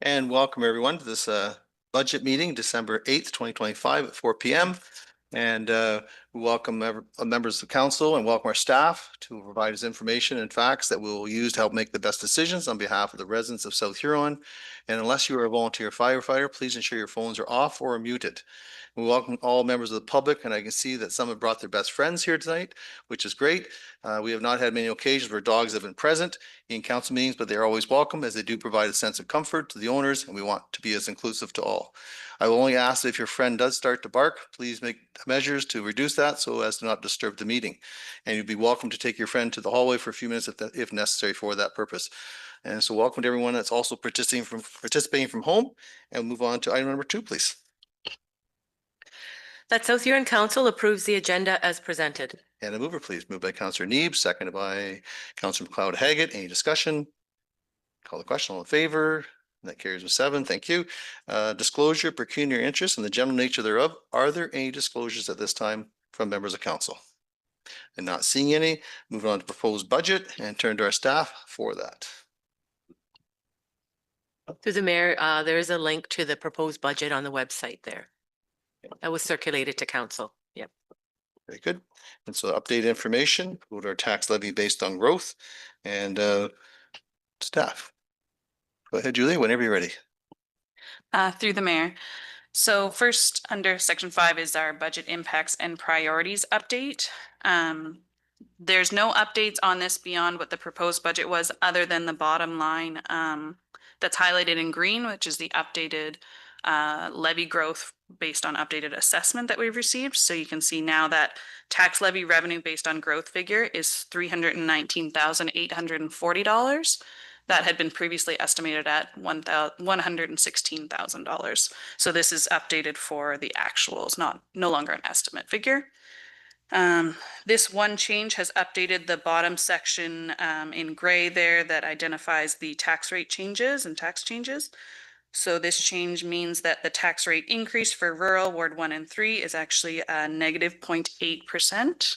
And welcome everyone to this budget meeting, December 8th, 2025 at 4 p.m. And we welcome members of the council and welcome our staff to provide us information and facts that we will use to help make the best decisions on behalf of the residents of South Huron. And unless you are a volunteer firefighter, please ensure your phones are off or muted. We welcome all members of the public, and I can see that some have brought their best friends here tonight, which is great. We have not had many occasions where dogs have been present in council meetings, but they're always welcome as they do provide a sense of comfort to the owners, and we want to be as inclusive to all. I will only ask that if your friend does start to bark, please make measures to reduce that so as to not disturb the meeting. And you'd be welcome to take your friend to the hallway for a few minutes if necessary for that purpose. And so welcome to everyone that's also participating from home, and move on to item number 2, please. That South Huron Council approves the agenda as presented. And a mover, please. Moved by Councillor Neeb, seconded by Councillor McLeod-Haggett. Any discussion? Call the question. All in favor? That carries with 7. Thank you. Disclosure, pecuniary interest, and the general nature thereof. Are there any disclosures at this time from members of council? And not seeing any, move on to proposed budget and turn to our staff for that. Through the mayor, there is a link to the proposed budget on the website there. That was circulated to council. Yep. Very good. And so updated information, go to our tax levy based on growth and staff. Go ahead, Julia, whenever you're ready. Through the mayor. So first, under section 5 is our budget impacts and priorities update. There's no updates on this beyond what the proposed budget was, other than the bottom line that's highlighted in green, which is the updated levy growth based on updated assessment that we've received. So you can see now that tax levy revenue based on growth figure is $319,840. That had been previously estimated at $116,000. So this is updated for the actuals, no longer an estimate figure. This one change has updated the bottom section in gray there that identifies the tax rate changes and tax changes. So this change means that the tax rate increase for rural Ward 1 and 3 is actually a negative 0.8%.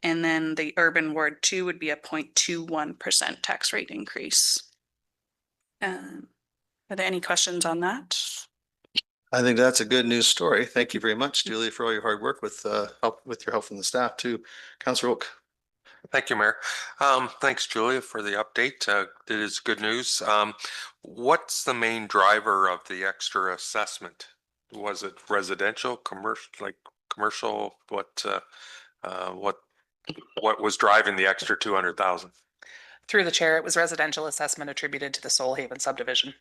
And then the urban Ward 2 would be a 0.21% tax rate increase. Are there any questions on that? I think that's a good news story. Thank you very much, Julia, for all your hard work with your help from the staff too. Councillor Oak. Thank you, Mayor. Thanks, Julia, for the update. It is good news. What's the main driver of the extra assessment? Was it residential, commercial? What was driving the extra 200,000? Through the chair, it was residential assessment attributed to the Solhaven subdivision.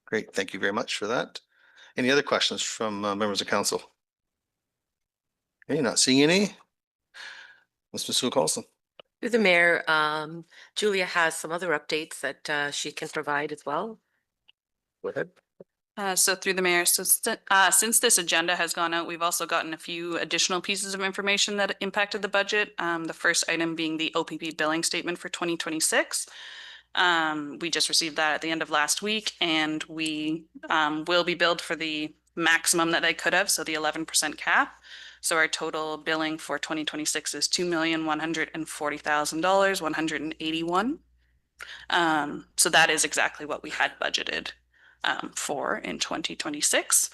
Great. Thank you very much for that. Any other questions from members of council? Okay, not seeing any. Mr. Sue Carlson. Through the mayor, Julia has some other updates that she can provide as well. Go ahead. So through the mayor, so since this agenda has gone out, we've also gotten a few additional pieces of information that impacted the budget. The first item being the OPP billing statement for 2026. We just received that at the end of last week, and we will be billed for the maximum that they could have, so the 11% cap. So our total billing for 2026 is $2,140,181. So that is exactly what we had budgeted for in 2026.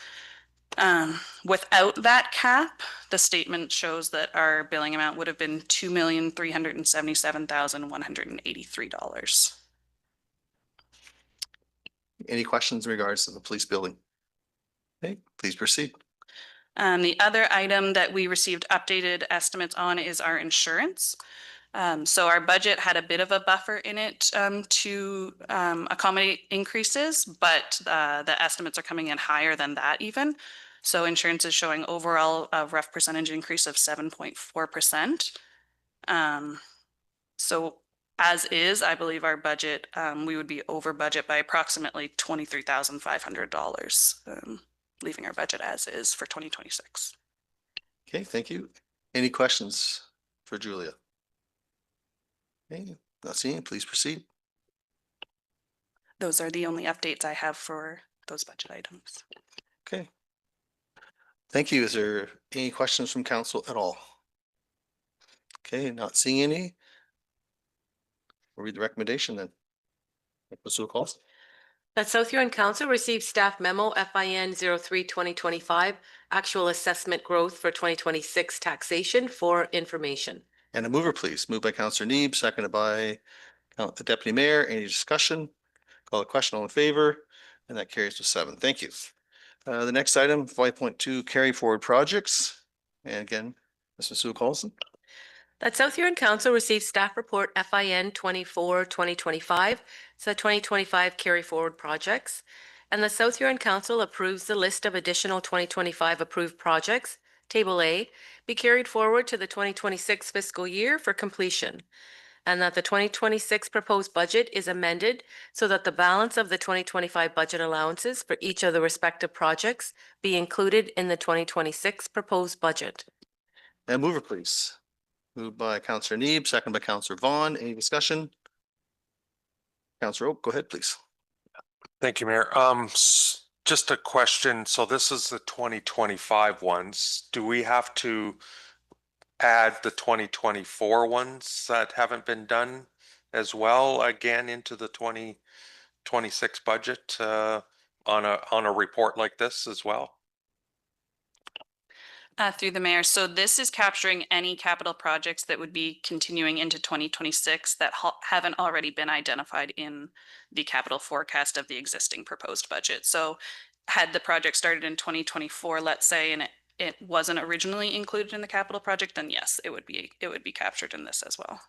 Without that cap, the statement shows that our billing amount would have been $2,377,183. Any questions in regards to the police building? Okay, please proceed. The other item that we received updated estimates on is our insurance. So our budget had a bit of a buffer in it to accommodate increases, but the estimates are coming in higher than that even. So insurance is showing overall a rough percentage increase of 7.4%. So as is, I believe our budget, we would be over budget by approximately $23,500, leaving our budget as is for 2026. Okay, thank you. Any questions for Julia? Okay, not seeing, please proceed. Those are the only updates I have for those budget items. Okay. Thank you. Is there any questions from council at all? Okay, not seeing any. We'll read the recommendation then. Ms. O'Call? That South Huron Council received staff memo FIN 03-2025, actual assessment growth for 2026 taxation for information. And a mover, please. Moved by Counselor Neeb, seconded by the Deputy Mayor. Any discussion? Call the question, all in favor, and that carries to 7. Thank you. The next item, 5.2, carry forward projects. And again, Ms. Sue Colson. That South Huron Council received staff report FIN 24-2025, so 2025 carry forward projects. And the South Huron Council approves the list of additional 2025 approved projects, Table A, be carried forward to the 2026 fiscal year for completion. And that the 2026 proposed budget is amended so that the balance of the 2025 budget allowances for each of the respective projects be included in the 2026 proposed budget. And mover, please. Moved by Counselor Neeb, seconded by Counselor Vaughn. Any discussion? Counselor Oak, go ahead, please. Thank you, Mayor. Just a question. So this is the 2025 ones. Do we have to add the 2024 ones that haven't been done as well again into the 2026 budget on a report like this as well? Through the mayor. So this is capturing any capital projects that would be continuing into 2026 that haven't already been identified in the capital forecast of the existing proposed budget. So had the project started in 2024, let's say, and it wasn't originally included in the capital project, then yes, it would be captured in this as well.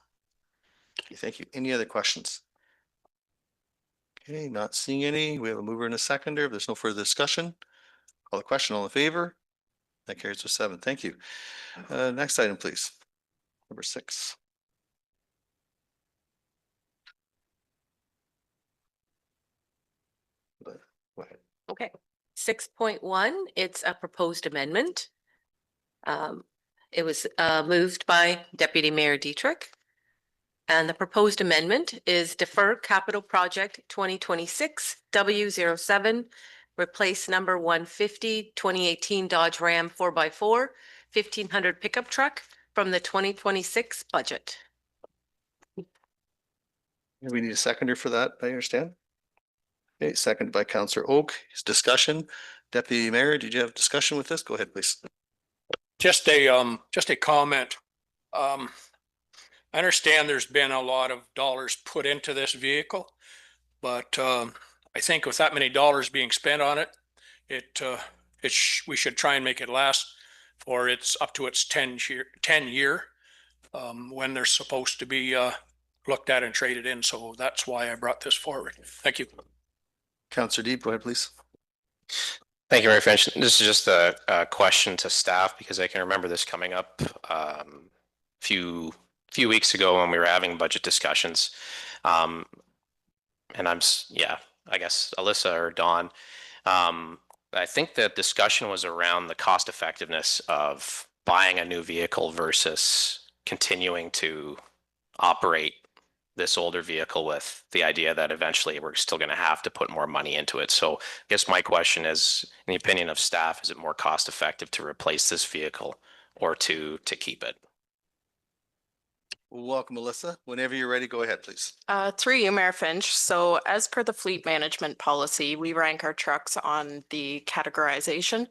Okay, thank you. Any other questions? Okay, not seeing any. We have a mover and a seconder. If there's no further discussion, call the question, all in favor? That carries to 7. Thank you. Next item, please. Number 6. Go ahead. Okay. 6.1, it's a proposed amendment. It was moved by Deputy Mayor Dietrich. And the proposed amendment is defer capital project 2026 W07, replace number 150 2018 Dodge Ram 4x4 1500 pickup truck from the 2026 budget. We need a seconder for that, I understand. Okay, seconded by Counselor Oak. Discussion. Deputy Mayor, did you have discussion with this? Go ahead, please. Just a comment. I understand there's been a lot of dollars put into this vehicle, but I think with that many dollars being spent on it, we should try and make it last for its up to its 10 year when they're supposed to be looked at and traded in. So that's why I brought this forward. Thank you. Counselor Deep, go ahead, please. Thank you very much. This is just a question to staff because I can remember this coming up few weeks ago when we were having budget discussions. And I guess Alyssa or Dawn, I think the discussion was around the cost effectiveness of buying a new vehicle versus continuing to operate this older vehicle with the idea that eventually we're still going to have to put more money into it. So I guess my question is, in the opinion of staff, is it more cost effective to replace this vehicle or to keep it? Welcome, Melissa. Whenever you're ready, go ahead, please. Through you, Mayor Finch. So as per the fleet management policy, we rank our trucks on the categorization.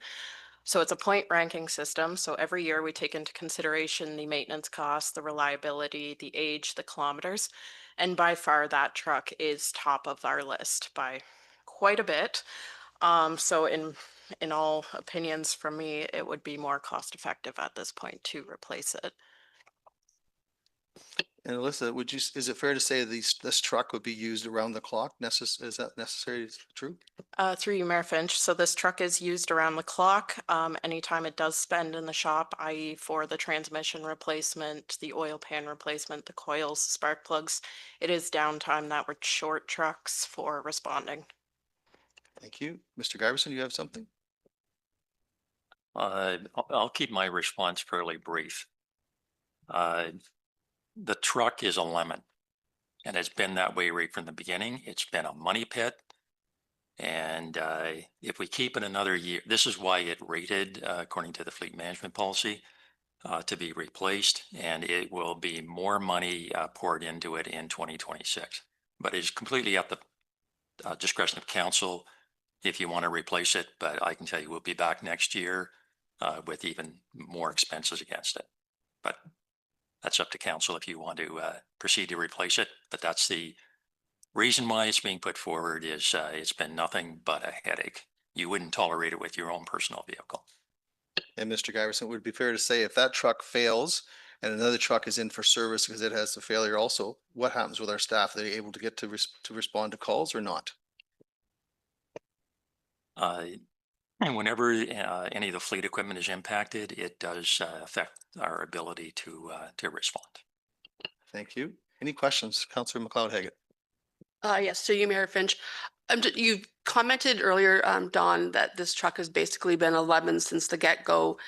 So it's a point ranking system. So every year we take into consideration the maintenance costs, the reliability, the age, the kilometers. And by far that truck is top of our list by quite a bit. So in all opinions from me, it would be more cost effective at this point to replace it. And Alyssa, is it fair to say this truck would be used around the clock? Is that necessary? Is it true? Through you, Mayor Finch. So this truck is used around the clock. Anytime it does spend in the shop, i.e. for the transmission replacement, the oil pan replacement, the coils, spark plugs, it is downtime that we're short trucks for responding. Thank you. Mr. Garvison, you have something? I'll keep my response fairly brief. The truck is a lemon, and it's been that way right from the beginning. It's been a money pit. And if we keep it another year, this is why it rated, according to the fleet management policy, to be replaced, and it will be more money poured into it in 2026. But it's completely up discretion of council if you want to replace it, but I can tell you we'll be back next year with even more expenses against it. But that's up to council if you want to proceed to replace it. But that's the reason why it's being put forward is it's been nothing but a headache. You wouldn't tolerate it with your own personal vehicle. And Mr. Giverson, would it be fair to say if that truck fails and another truck is in for service because it has a failure also, what happens with our staff? Are they able to get to respond to calls or not? And whenever any of the fleet equipment is impacted, it does affect our ability to respond. Thank you. Any questions? Councillor McLeod Haggett. Yes, so you, Mayor Finch, you commented earlier, Don, that this truck has basically been a lemon since the get-go.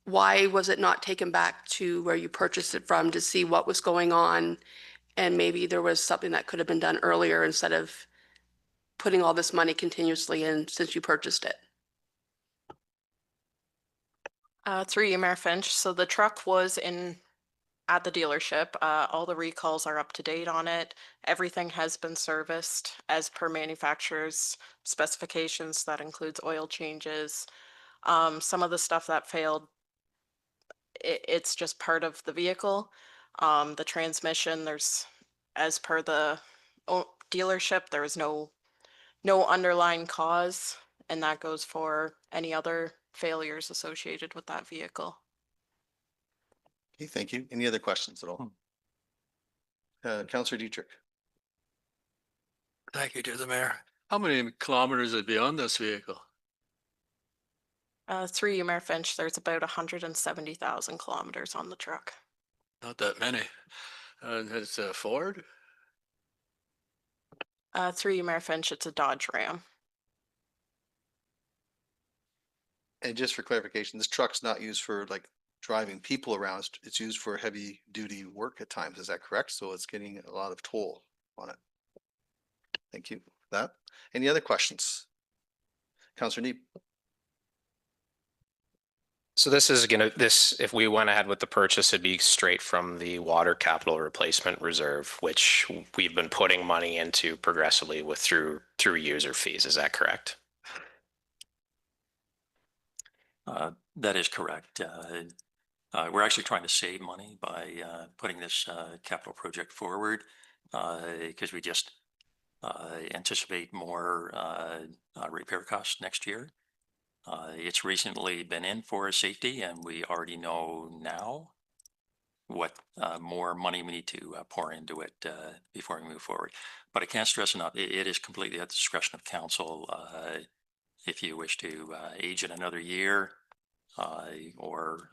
Why was it not taken back to where you purchased it from to see what was going on? And maybe there was something that could have been done earlier instead of putting all this money continuously in since you purchased it? Through you, Mayor Finch. So the truck was at the dealership. All the recalls are up to date on it. Everything has been serviced as per manufacturer's specifications. That includes oil changes. Some of the stuff that failed, it's just part of the vehicle. The transmission, as per the dealership, there is no underlying cause, and that goes for any other failures associated with that vehicle. Okay, thank you. Any other questions at all? Councillor Dietrich. Thank you to the mayor. How many kilometers would be on this vehicle? Through you, Mayor Finch, there's about 170,000 kilometers on the truck. Not that many. And it's a Ford? Through you, Mayor Finch, it's a Dodge Ram. And just for clarification, this truck's not used for like driving people around. It's used for heavy duty work at times. Is that correct? So it's getting a lot of toll on it. Thank you for that. Any other questions? Councillor Neep. So this is if we went ahead with the purchase, it'd be straight from the water capital replacement reserve, which we've been putting money into progressively through user fees. Is that correct? That is correct. We're actually trying to save money by putting this capital project forward because we just anticipate more repair costs next year. It's recently been in for safety, and we already know now what more money we need to pour into it before we move forward. But I can't stress enough, it is completely at the discretion of council if you wish to age it another year or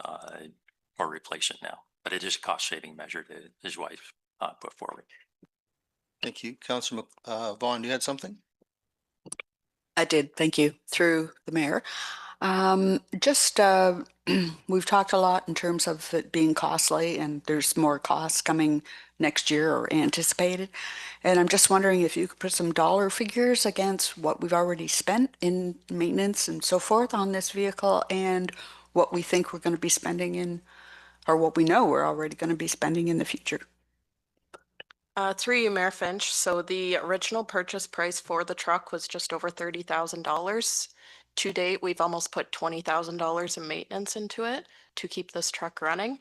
replace it now. But it is a cost-saving measure that his wife put forward. Thank you. Councillor Vaughn, you had something? I did, thank you, through the mayor. We've talked a lot in terms of it being costly, and there's more costs coming next year or anticipated. And I'm just wondering if you could put some dollar figures against what we've already spent in maintenance and so forth on this vehicle and what we think we're going to be spending in, or what we know we're already going to be spending in the future. Through you, Mayor Finch. So the original purchase price for the truck was just over $30,000. To date, we've almost put $20,000 in maintenance into it to keep this truck running.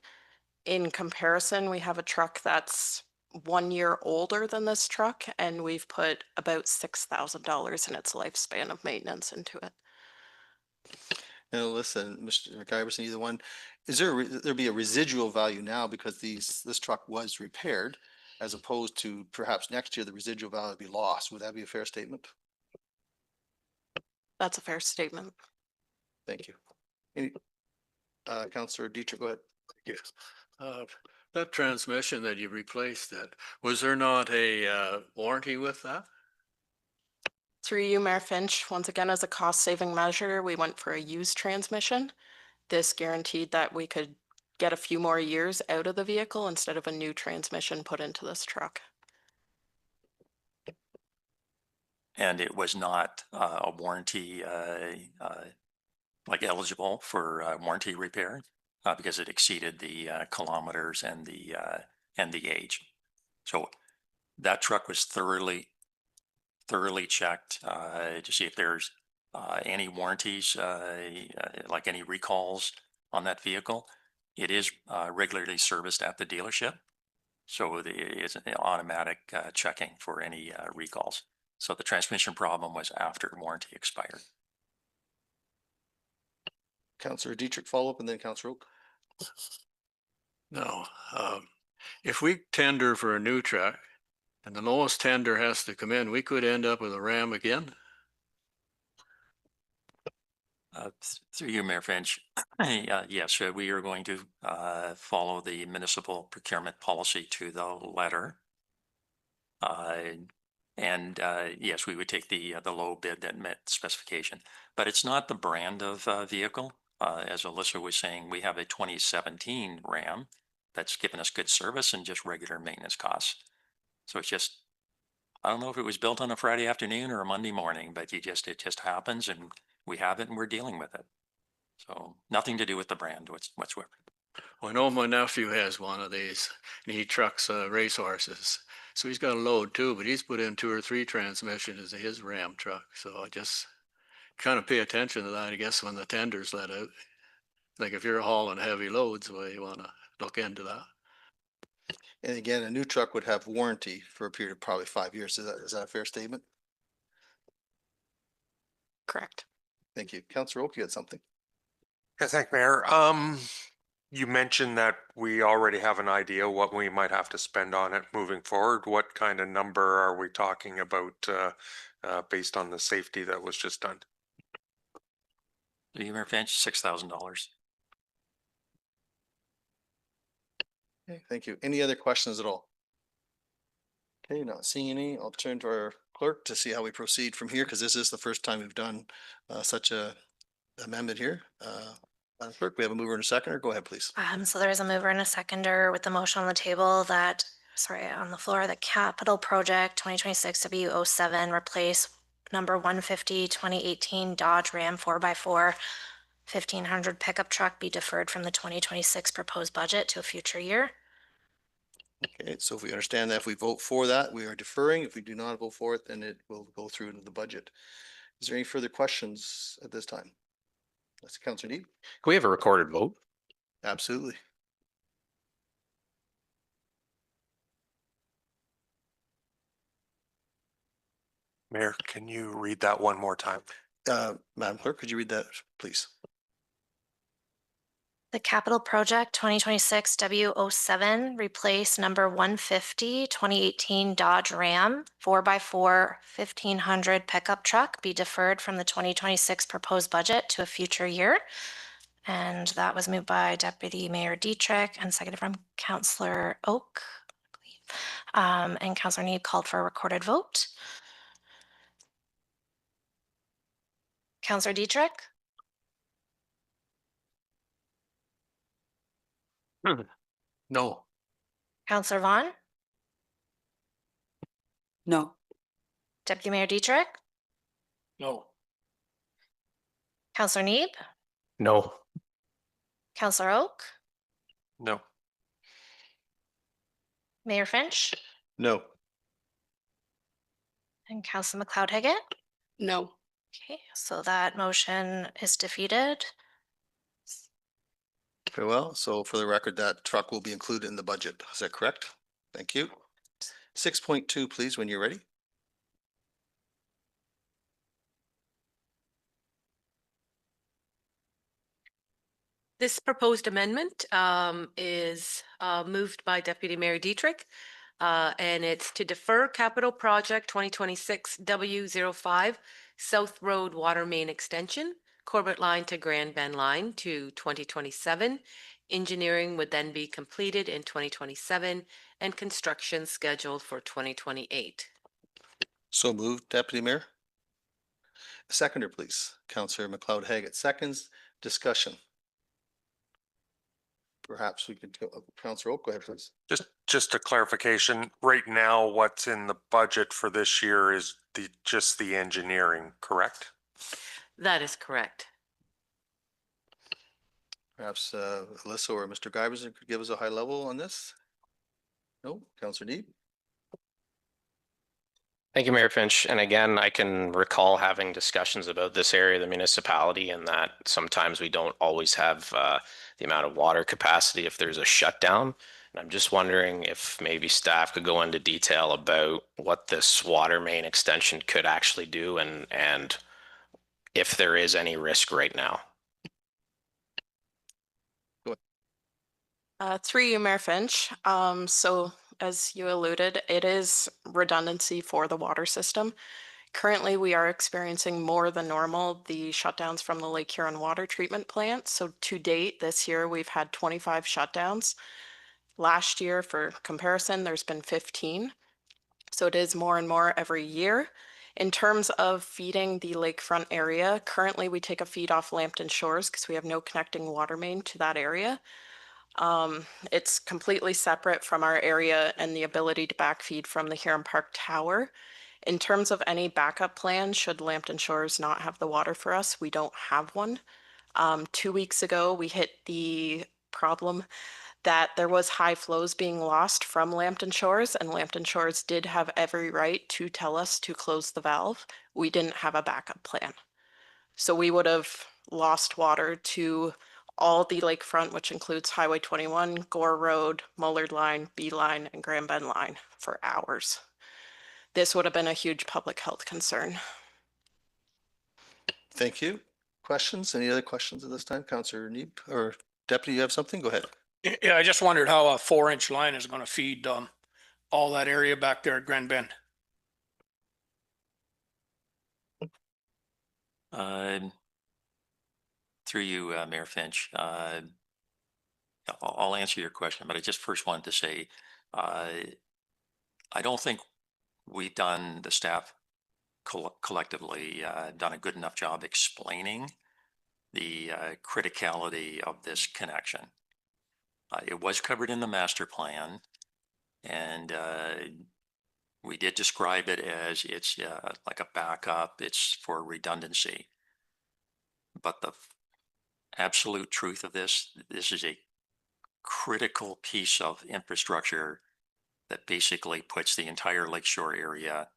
In comparison, we have a truck that's 1 year older than this truck, and we've put about $6,000 in its lifespan of maintenance into it. Now, listen, Mr. Giverson, either one, is there be a residual value now because this truck was repaired, as opposed to perhaps next year the residual value would be lost? Would that be a fair statement? That's a fair statement. Thank you. Any, Councillor Dietrich, go ahead. Yes. That transmission that you replaced, was there not a warranty with that? Through you, Mayor Finch, once again, as a cost-saving measure, we went for a used transmission. This guaranteed that we could get a few more years out of the vehicle instead of a new transmission put into this truck. And it was not a warranty like eligible for warranty repair because it exceeded the kilometers and the age. So that truck was thoroughly thoroughly checked to see if there's any warranties, like any recalls on that vehicle. It is regularly serviced at the dealership. So it's an automatic checking for any recalls. So the transmission problem was after warranty expired. Councillor Dietrich follow up and then Councillor Oak. No, if we tender for a new truck and the lowest tender has to come in, we could end up with a Ram again. Through you, Mayor Finch. Yes, we are going to follow the municipal procurement policy to the letter. Yes, we would take the low bid that met the specification, but it's not the brand of vehicle. As Alyssa was saying, we have a 2017 Ram that's given us good service and just regular maintenance costs. So it's just, I don't know if it was built on a Friday afternoon or a Monday morning, but it just happens, and we have it and we're dealing with it. So nothing to do with the brand whatsoever. Well, I know my nephew has one of these and he trucks race horses. So he's got a load too, but he's put in 2 or 3 transmissions into his Ram truck. So I just kind of pay attention to that, I guess, when the tenders let out. Like if you're hauling heavy loads, well, you want to look into that. And again, a new truck would have warranty for a period of probably 5 years. Is that a fair statement? Correct. Thank you. Councillor Oak, you had something? Yeah, thank you, Mayor. You mentioned that we already have an idea what we might have to spend on it moving forward. What kind of number are we talking about based on the safety that was just done? Mayor Finch, $6,000. Okay, thank you. Any other questions at all? Okay, not seeing any. I'll turn to our clerk to see how we proceed from here, because this is the first time we've done such a amendment here. Madam Clerk, we have a mover and a seconder. Go ahead, please. So there is a mover and a seconder with the motion on the table that, on the floor, the capital project 2026 W07 replace number 150 2018 Dodge Ram 4x4 1500 pickup truck be deferred from the 2026 proposed budget to a future year. Okay, so if we understand that, if we vote for that, we are deferring. If we do not vote for it, then it will go through into the budget. Is there any further questions at this time? That's Councillor Neeb. Can we have a recorded vote? Absolutely. Mayor, can you read that one more time? Madam Clerk, could you read that, please? The capital project 2026 W07 replace number 150 2018 Dodge Ram 4x4 1500 pickup truck be deferred from the 2026 proposed budget to a future year. And that was moved by Deputy Mayor Dietrich and seconded from Councillor Oak. And Councillor Neeb called for a recorded vote. Councillor Dietrich? No. Councillor Vaughn? No. Deputy Mayor Dietrich? No. Councillor Neeb? No. Councillor Oak? No. Mayor Finch? No. And Councillor McLeod-Higgett? No. Okay, so that motion is defeated. Very well. So for the record, that truck will be included in the budget. Is that correct? Thank you. 6.2, please, when you're ready. This proposed amendment is moved by Deputy Mayor Dietrich. And it's to defer capital project 2026 W05 South Road Water Main Extension, Corbett Line to Grand Bend Line to 2027. Engineering would then be completed in 2027 and construction scheduled for 2028. So moved, Deputy Mayor. Seconder, please. Councillor McLeod-Higgett seconds. Discussion. Perhaps we could go, Councillor Oak, go ahead, please. Just a clarification, right now, what's in the budget for this year is just the engineering, correct? That is correct. Perhaps Alyssa or Mr. Guyverson could give us a high level on this? No, Councillor Neeb? Thank you, Mayor Finch. And again, I can recall having discussions about this area of the municipality and that sometimes we don't always have the amount of water capacity if there's a shutdown. And I'm just wondering if maybe staff could go into detail about what this water main extension could actually do and if there is any risk right now. Through you, Mayor Finch. So as you alluded, it is redundancy for the water system. Currently, we are experiencing more than normal the shutdowns from the Lake Huron water treatment plant. So to date, this year, we've had 25 shutdowns. Last year, for comparison, there's been 15. So it is more and more every year. In terms of feeding the lakefront area, currently we take a feed off Lambton Shores because we have no connecting water main to that area. It's completely separate from our area and the ability to backfeed from the Huron Park Tower. In terms of any backup plan, should Lambton Shores not have the water for us, we don't have one. 2 weeks ago, we hit the problem that there was high flows being lost from Lambton Shores, and Lambton Shores did have every right to tell us to close the valve. We didn't have a backup plan. So we would have lost water to all the lakefront, which includes Highway 21, Gore Road, Mullard Line, B Line, and Grand Bend Line for hours. This would have been a huge public health concern. Thank you. Questions? Any other questions at this time? Councillor Neep or Deputy, you have something? Go ahead. Yeah, I just wondered how a 4-inch line is going to feed all that area back there at Grand Bend. Through you, Mayor Finch, I'll answer your question, but I just first wanted to say, I don't think we've done, the staff collectively, done a good enough job explaining the criticality of this connection. It was covered in the master plan, and we did describe it as it's like a backup, it's for redundancy. But the absolute truth of this is a critical piece of infrastructure that basically puts the entire lakeshore area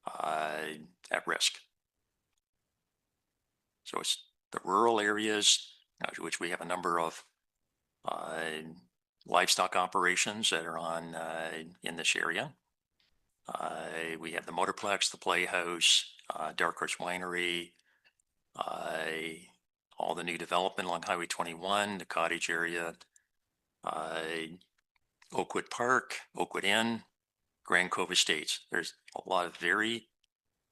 at risk. So it's the rural areas, which we have a number of livestock operations that are on in this area. We have the Motorplex, the Playhouse, Dark Horse Winery, all the new development along Highway 21, the cottage area, Oakwood Park, Oakwood Inn, Grand Cove Estates. There's a lot of very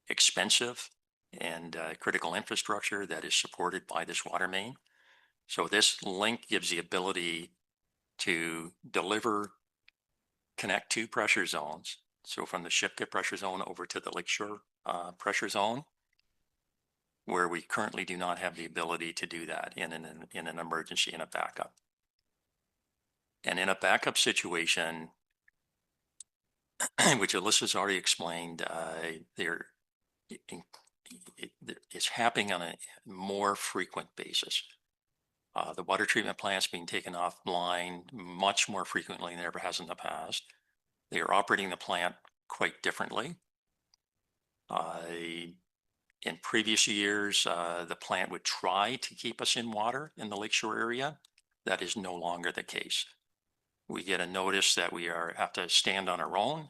expensive and critical infrastructure that is supported by this water main. So this link gives the ability to connect two pressure zones. So from the Shipka pressure zone over to the Lakeshore pressure zone, where we currently do not have the ability to do that in an emergency, in a backup. And in a backup situation, which Alyssa's already explained, it's happening on a more frequent basis. The water treatment plant's being taken offline much more frequently than it ever has in the past. They are operating the plant quite differently. In previous years, the plant would try to keep us in water in the lakeshore area. That is no longer the case. We get a notice that we have to stand on our own.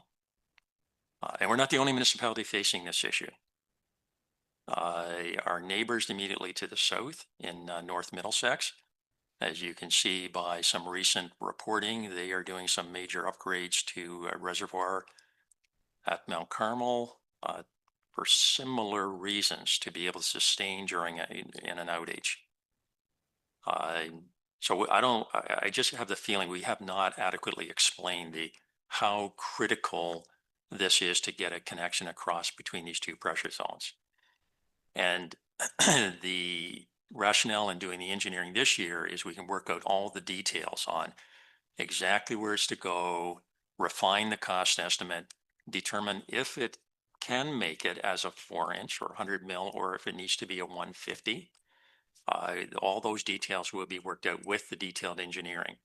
And we're not the only municipality facing this issue. Our neighbors immediately to the south in North Middlesex, as you can see by some recent reporting, they are doing some major upgrades to a reservoir at Mount Carmel for similar reasons, to be able to sustain during in an outage. So I just have the feeling we have not adequately explained how critical this is to get a connection across between these two pressure zones. And the rationale in doing the engineering this year is we can work out all the details on exactly where it's to go, refine the cost estimate, determine if it can make it as a 4-inch or 100 mil, or if it needs to be a 150. All those details will be worked out with the detailed engineering,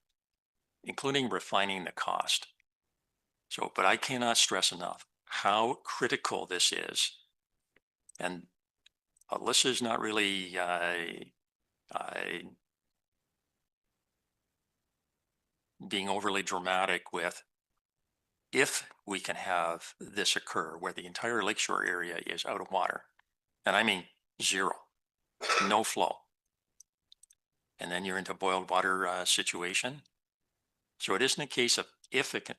including refining the cost. So, but I cannot stress enough, how critical this is. And Alyssa's not really being overly dramatic with if we can have this occur where the entire lakeshore area is out of water, and I mean zero, no flow, and then you're into boiled water situation. So it isn't a case of if it can.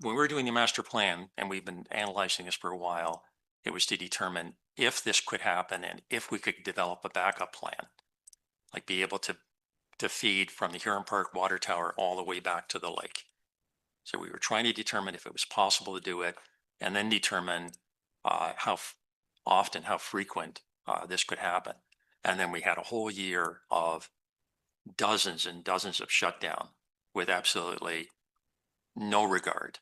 When we were doing the master plan, and we've been analyzing this for a while, it was to determine if this could happen and if we could develop a backup plan, like be able to feed from the Huron Park water tower all the way back to the lake. So we were trying to determine if it was possible to do it, and then determine how often, how frequent this could happen. And then we had a whole year of dozens and dozens of shutdown with absolutely no regard.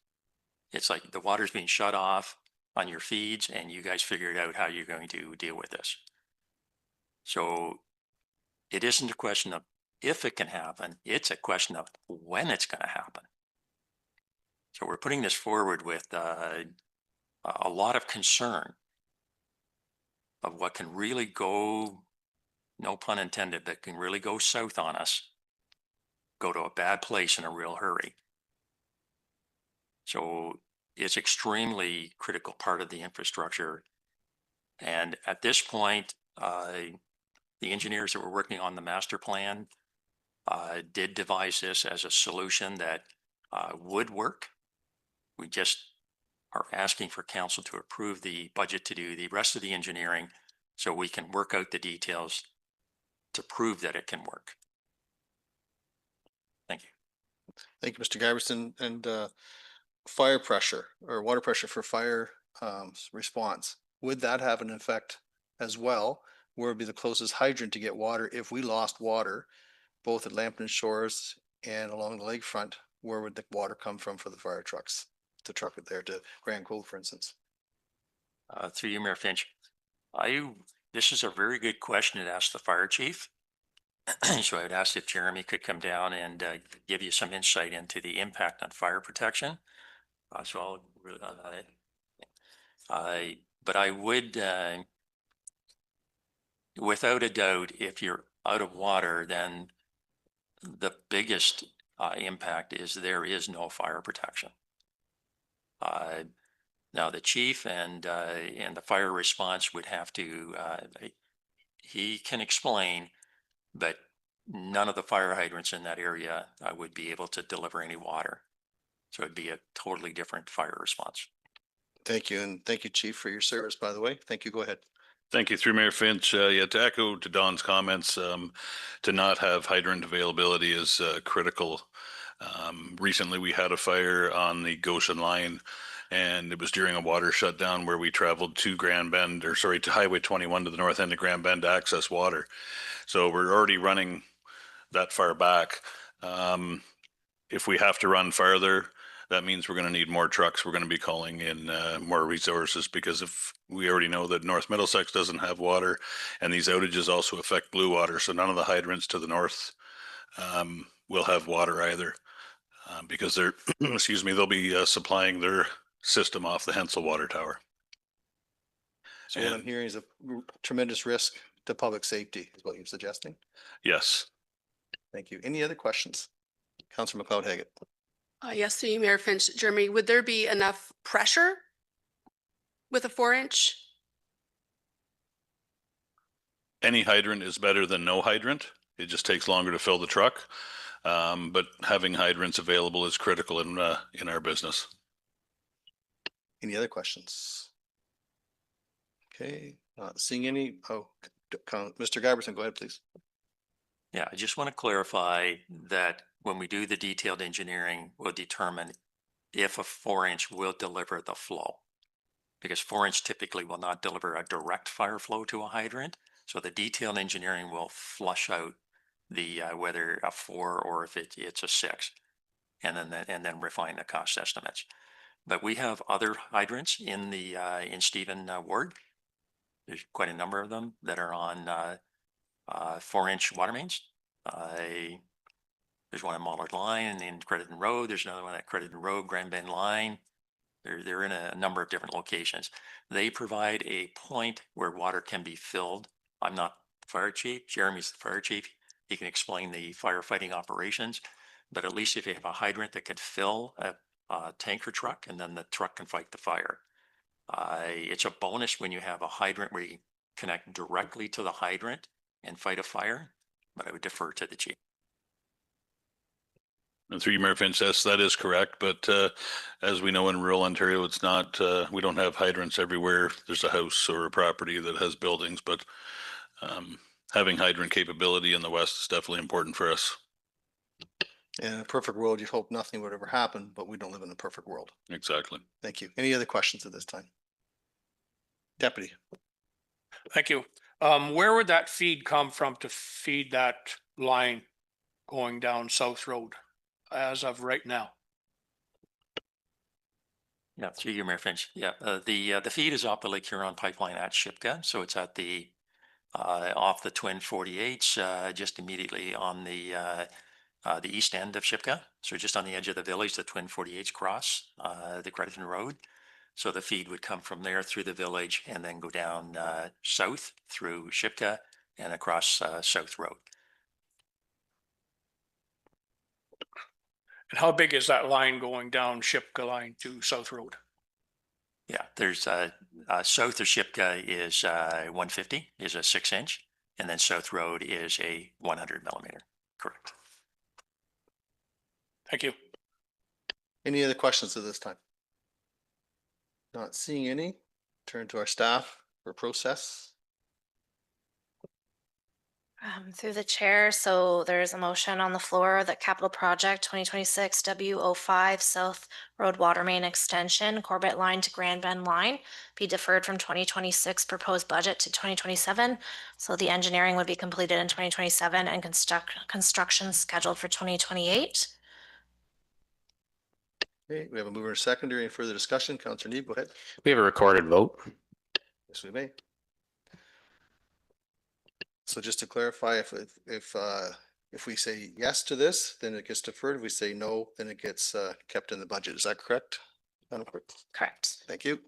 It's like the water's being shut off on your feeds and you guys figured out how you're going to deal with this. So it isn't a question of if it can happen, it's a question of when it's going to happen. So we're putting this forward with a lot of concern of what can really go, no pun intended, that can really go south on us, go to a bad place in a real hurry. So it's extremely critical part of the infrastructure. And at this point, the engineers that were working on the master plan did devise this as a solution that would work. We just are asking for council to approve the budget to do the rest of the engineering so we can work out the details to prove that it can work. Thank you. Thank you, Mr. Giberson. And fire pressure or water pressure for fire response, would that have an effect as well? Where would be the closest hydrant to get water if we lost water, both at Lambton Shores and along the lakefront? Where would the water come from for the fire trucks to truck it there to Grand Cove, for instance? Through you, Mayor Finch, this is a very good question to ask the fire chief. So I would ask if Jeremy could come down and give you some insight into the impact on fire protection. So but I would, without a doubt, if you're out of water, then the biggest impact is there is no fire protection. Now the chief and the fire response would have to, he can explain, but none of the fire hydrants in that area would be able to deliver any water. So it'd be a totally different fire response. Thank you. And thank you, Chief, for your service, by the way. Thank you. Go ahead. Thank you. Through Mayor Finch. Yeah, to echo to Don's comments, to not have hydrant availability is critical. Recently, we had a fire on the Goshen line, and it was during a water shutdown where we traveled to Grand Bend, or sorry, to Highway 21 to the north end of Grand Bend to access water. So we're already running that far back. If we have to run farther, that means we're going to need more trucks. We're going to be calling in more resources, because if we already know that North Middlesex doesn't have water, and these outages also affect Blue Water, so none of the hydrants to the north will have water either, because they're, excuse me, they'll be supplying their system off the Hensel Water Tower. So what I'm hearing is a tremendous risk to public safety is what you're suggesting? Yes. Thank you. Any other questions? Councillor McLeod-Haggett. Yes, through you, Mayor Finch. Jeremy, would there be enough pressure with a 4-inch? Any hydrant is better than no hydrant. It just takes longer to fill the truck. But having hydrants available is critical in our business. Any other questions? Okay, not seeing any. Oh, Mr. Giberson, go ahead, please. Yeah, I just want to clarify that when we do the detailed engineering, we'll determine if a 4-inch will deliver the flow, because 4-inch typically will not deliver a direct fire flow to a hydrant. So the detailed engineering will flush out the whether a 4 or if it's a 6, and then refine the cost estimates. But we have other hydrants in the in Stephen Ward. There's quite a number of them that are on 4-inch water mains. There's one on Mallard Line in Crediton Road. There's another one at Crediton Road, Grand Bend Line. They're in a number of different locations. They provide a point where water can be filled. I'm not the fire chief. Jeremy's the fire chief. He can explain the firefighting operations. But at least if you have a hydrant that could fill a tanker truck, and then the truck can fight the fire. It's a bonus when you have a hydrant where you connect directly to the hydrant and fight a fire, but I would defer to the chief. And through you, Mayor Finch, yes, that is correct. But as we know in rural Ontario, it's not, we don't have hydrants everywhere. There's a house or a property that has buildings, but having hydrant capability in the west is definitely important for us. In a perfect world, you'd hope nothing would ever happen, but we don't live in a perfect world. Exactly. Thank you. Any other questions at this time? Deputy. Thank you. Where would that feed come from to feed that line going down South Road as of right now? Yeah, through you, Mayor Finch. Yeah, the feed is off the Lake Huron pipeline at Shipka, so it's at the off the Twin 48s, just immediately on the east end of Shipka. So just on the edge of the village, the Twin 48s cross the Crediton Road. So the feed would come from there through the village and then go down south through Shipka and across South Road. And how big is that line going down Shipka line to South Road? Yeah, there's south of Shipka is 150, is a 6-inch, and then South Road is a 100 millimeter. Correct. Thank you. Any other questions at this time? Not seeing any. Turn to our staff for process. Through the chair, so there's a motion on the floor that capital project 2026 W05 South Road Water Main Extension, Corbett Line to Grand Bend Line be deferred from 2026 proposed budget to 2027. So the engineering would be completed in 2027 and construction scheduled for 2028. Okay, we have a mover and a seconder. Any further discussion? Councillor Neeb, go ahead. We have a recorded vote. Yes, we may. So just to clarify, if we say yes to this, then it gets deferred. If we say no, then it gets kept in the budget. Is that correct? Madam Clerk? Correct. Thank you.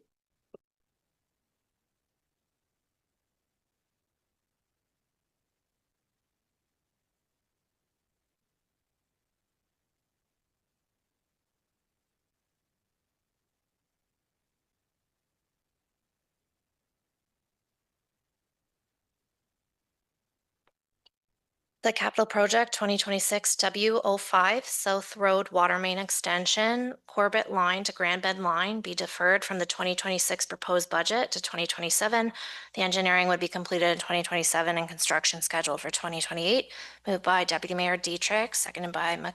The capital project 2026 W05 South Road Water Main Extension, Corbett Line to Grand Bend Line be deferred from the 2026 proposed budget to 2027. The engineering would be completed in 2027 and construction scheduled for 2028. Moved by Deputy Mayor Dietrich, seconded by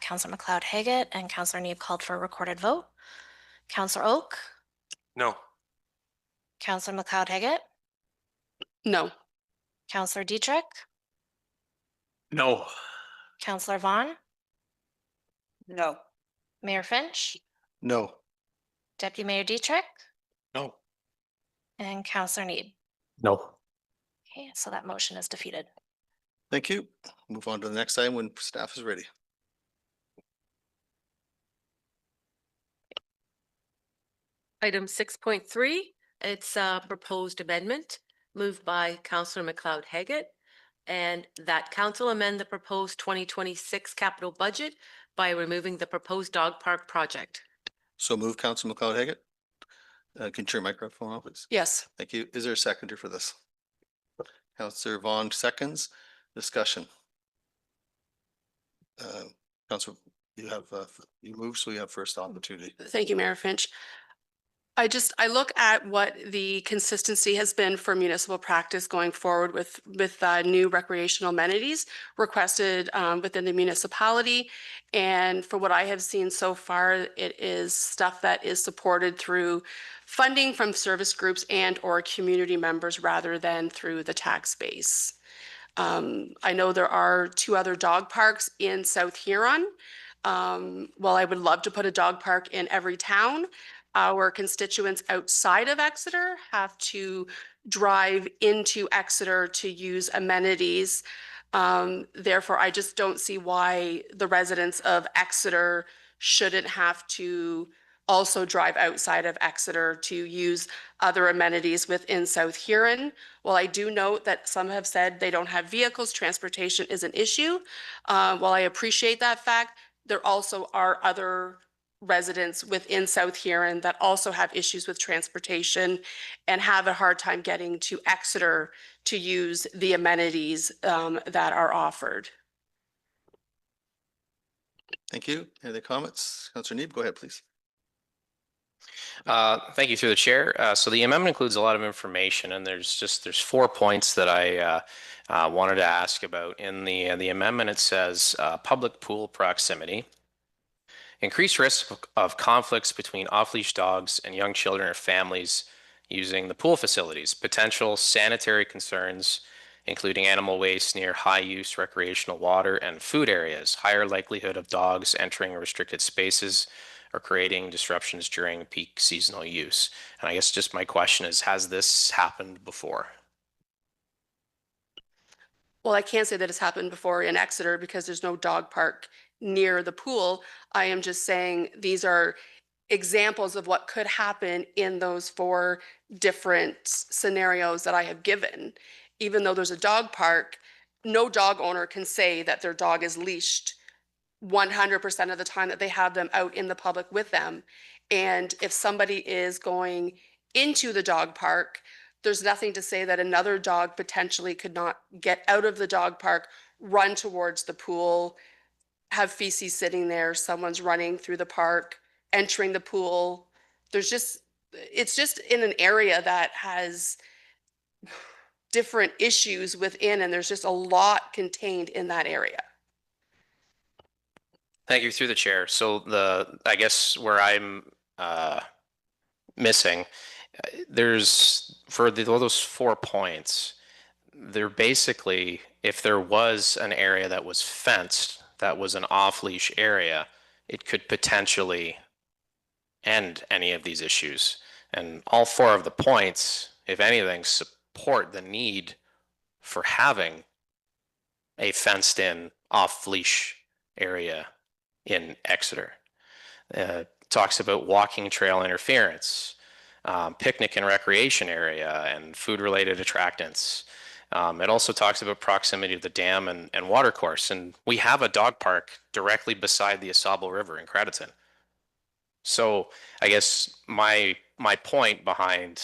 Councillor McLeod-Haggett, and Councillor Neeb called for a recorded vote. Councillor Oak, No. Councillor McLeod-Haggett, No. Councillor Dietrich, No. Councillor Vaughn, No. Mayor Finch, No. Deputy Mayor Dietrich, No. and Councillor Neeb. No. Okay, so that motion is defeated. Thank you. Move on to the next item when staff is ready. Item 6.3, it's a proposed amendment moved by Councillor McLeod-Haggett, and that council amend the proposed 2026 capital budget by removing the proposed dog park project. So move, Councillor McLeod-Haggett. Can you turn your microphone off, please? Yes. Thank you. Is there a seconder for this? Councillor Vaughn seconds. Discussion. Councillor, you have, you move, so you have first opportunity. Thank you, Mayor Finch. I look at what the consistency has been for municipal practice going forward with new recreational amenities requested within the municipality. And for what I have seen so far, it is stuff that is supported through funding from service groups and or community members rather than through the tax base. I know there are 2 other dog parks in South Huron. While I would love to put a dog park in every town, our constituents outside of Exeter have to drive into Exeter to use amenities. Therefore, I just don't see why the residents of Exeter shouldn't have to also drive outside of Exeter to use other amenities within South Huron. While I do note that some have said they don't have vehicles, transportation is an issue. While I appreciate that fact, there also are other residents within South Huron that also have issues with transportation and have a hard time getting to Exeter to use the amenities that are offered. Thank you. Any other comments? Councillor Neeb, go ahead, please. Thank you through the chair. So the amendment includes a lot of information, and there's 4 points that I wanted to ask about. In the amendment, it says public pool proximity, increased risk of conflicts between off-leash dogs and young children or families using the pool facilities, potential sanitary concerns, including animal waste near high-use recreational water and food areas, higher likelihood of dogs entering restricted spaces or creating disruptions during peak seasonal use. And I guess just my question is, has this happened before? Well, I can't say that it's happened before in Exeter because there's no dog park near the pool. I am just saying these are examples of what could happen in those 4 different scenarios that I have given. Even though there's a dog park, no dog owner can say that their dog is leashed 100% of the time that they have them out in the public with them. And if somebody is going into the dog park, there's nothing to say that another dog potentially could not get out of the dog park, run towards the pool, have feces sitting there, someone's running through the park, entering the pool. It's just in an area that has different issues within, and there's just a lot contained in that area. Thank you through the chair. So I guess where I'm missing, there's for those 4 points, they're basically, if there was an area that was fenced, that was an off-leash area, it could potentially end any of these issues. And all 4 of the points, if anything, support the need for having a fenced-in off-leash area in Exeter. Talks about walking trail interference, picnic and recreation area, and food-related attractants. It also talks about proximity to the dam and water course. And we have a dog park directly beside the Asable River in Crediton. So I guess my point behind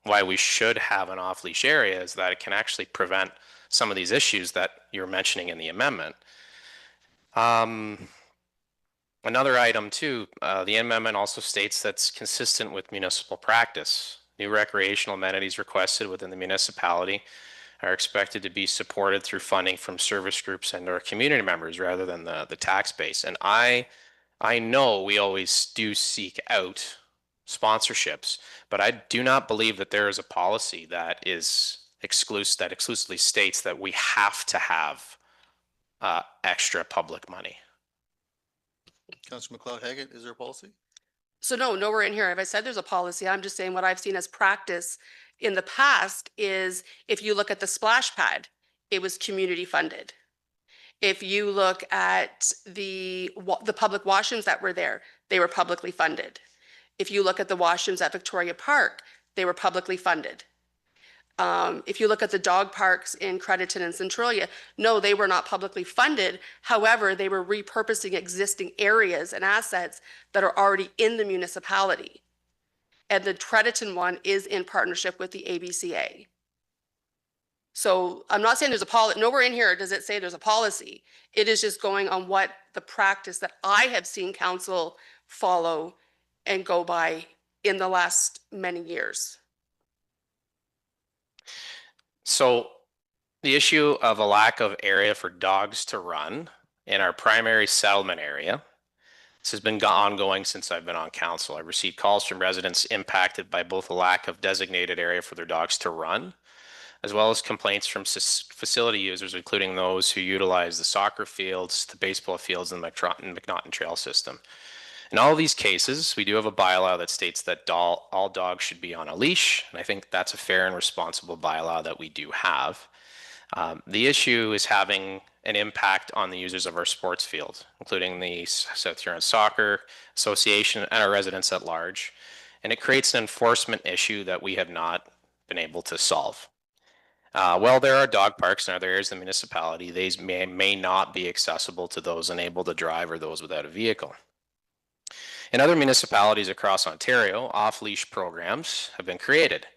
why we should have an off-leash area is that it can actually prevent some of these issues that you're mentioning in the amendment. Another item too, the amendment also states that's consistent with municipal practice. New recreational amenities requested within the municipality are expected to be supported through funding from service groups and/or community members rather than the tax base. And I know we always do seek out sponsorships, but I do not believe that there is a policy that exclusively states that we have to have extra public money. Councillor MacLeod-Haggett, is there a policy? So no, nowhere in here have I said there's a policy. I'm just saying what I've seen as practice in the past is if you look at the splash pad, it was community funded. If you look at the public washrooms that were there, they were publicly funded. If you look at the washrooms at Victoria Park, they were publicly funded. If you look at the dog parks in Crediton and Centralia, no, they were not publicly funded. However, they were repurposing existing areas and assets that are already in the municipality. And the Crediton one is in partnership with the ABCA. So I'm not saying there's a policy. Nowhere in here does it say there's a policy. It is just going on what the practice that I have seen council follow and go by in the last many years. So the issue of a lack of area for dogs to run in our primary settlement area, this has been ongoing since I've been on council. I've received calls from residents impacted by both a lack of designated area for their dogs to run, as well as complaints from facility users, including those who utilize the soccer fields, the baseball fields, and the McNaughton Trail system. In all of these cases, we do have a bylaw that states that all dogs should be on a leash, and I think that's a fair and responsible bylaw that we do have. The issue is having an impact on the users of our sports field, including the South Huron Soccer Association and our residents at large. And it creates an enforcement issue that we have not been able to solve. Well, there are dog parks in other areas of the municipality. These may not be accessible to those unable to drive or those without a vehicle. In other municipalities across Ontario, off-leash programs have been created.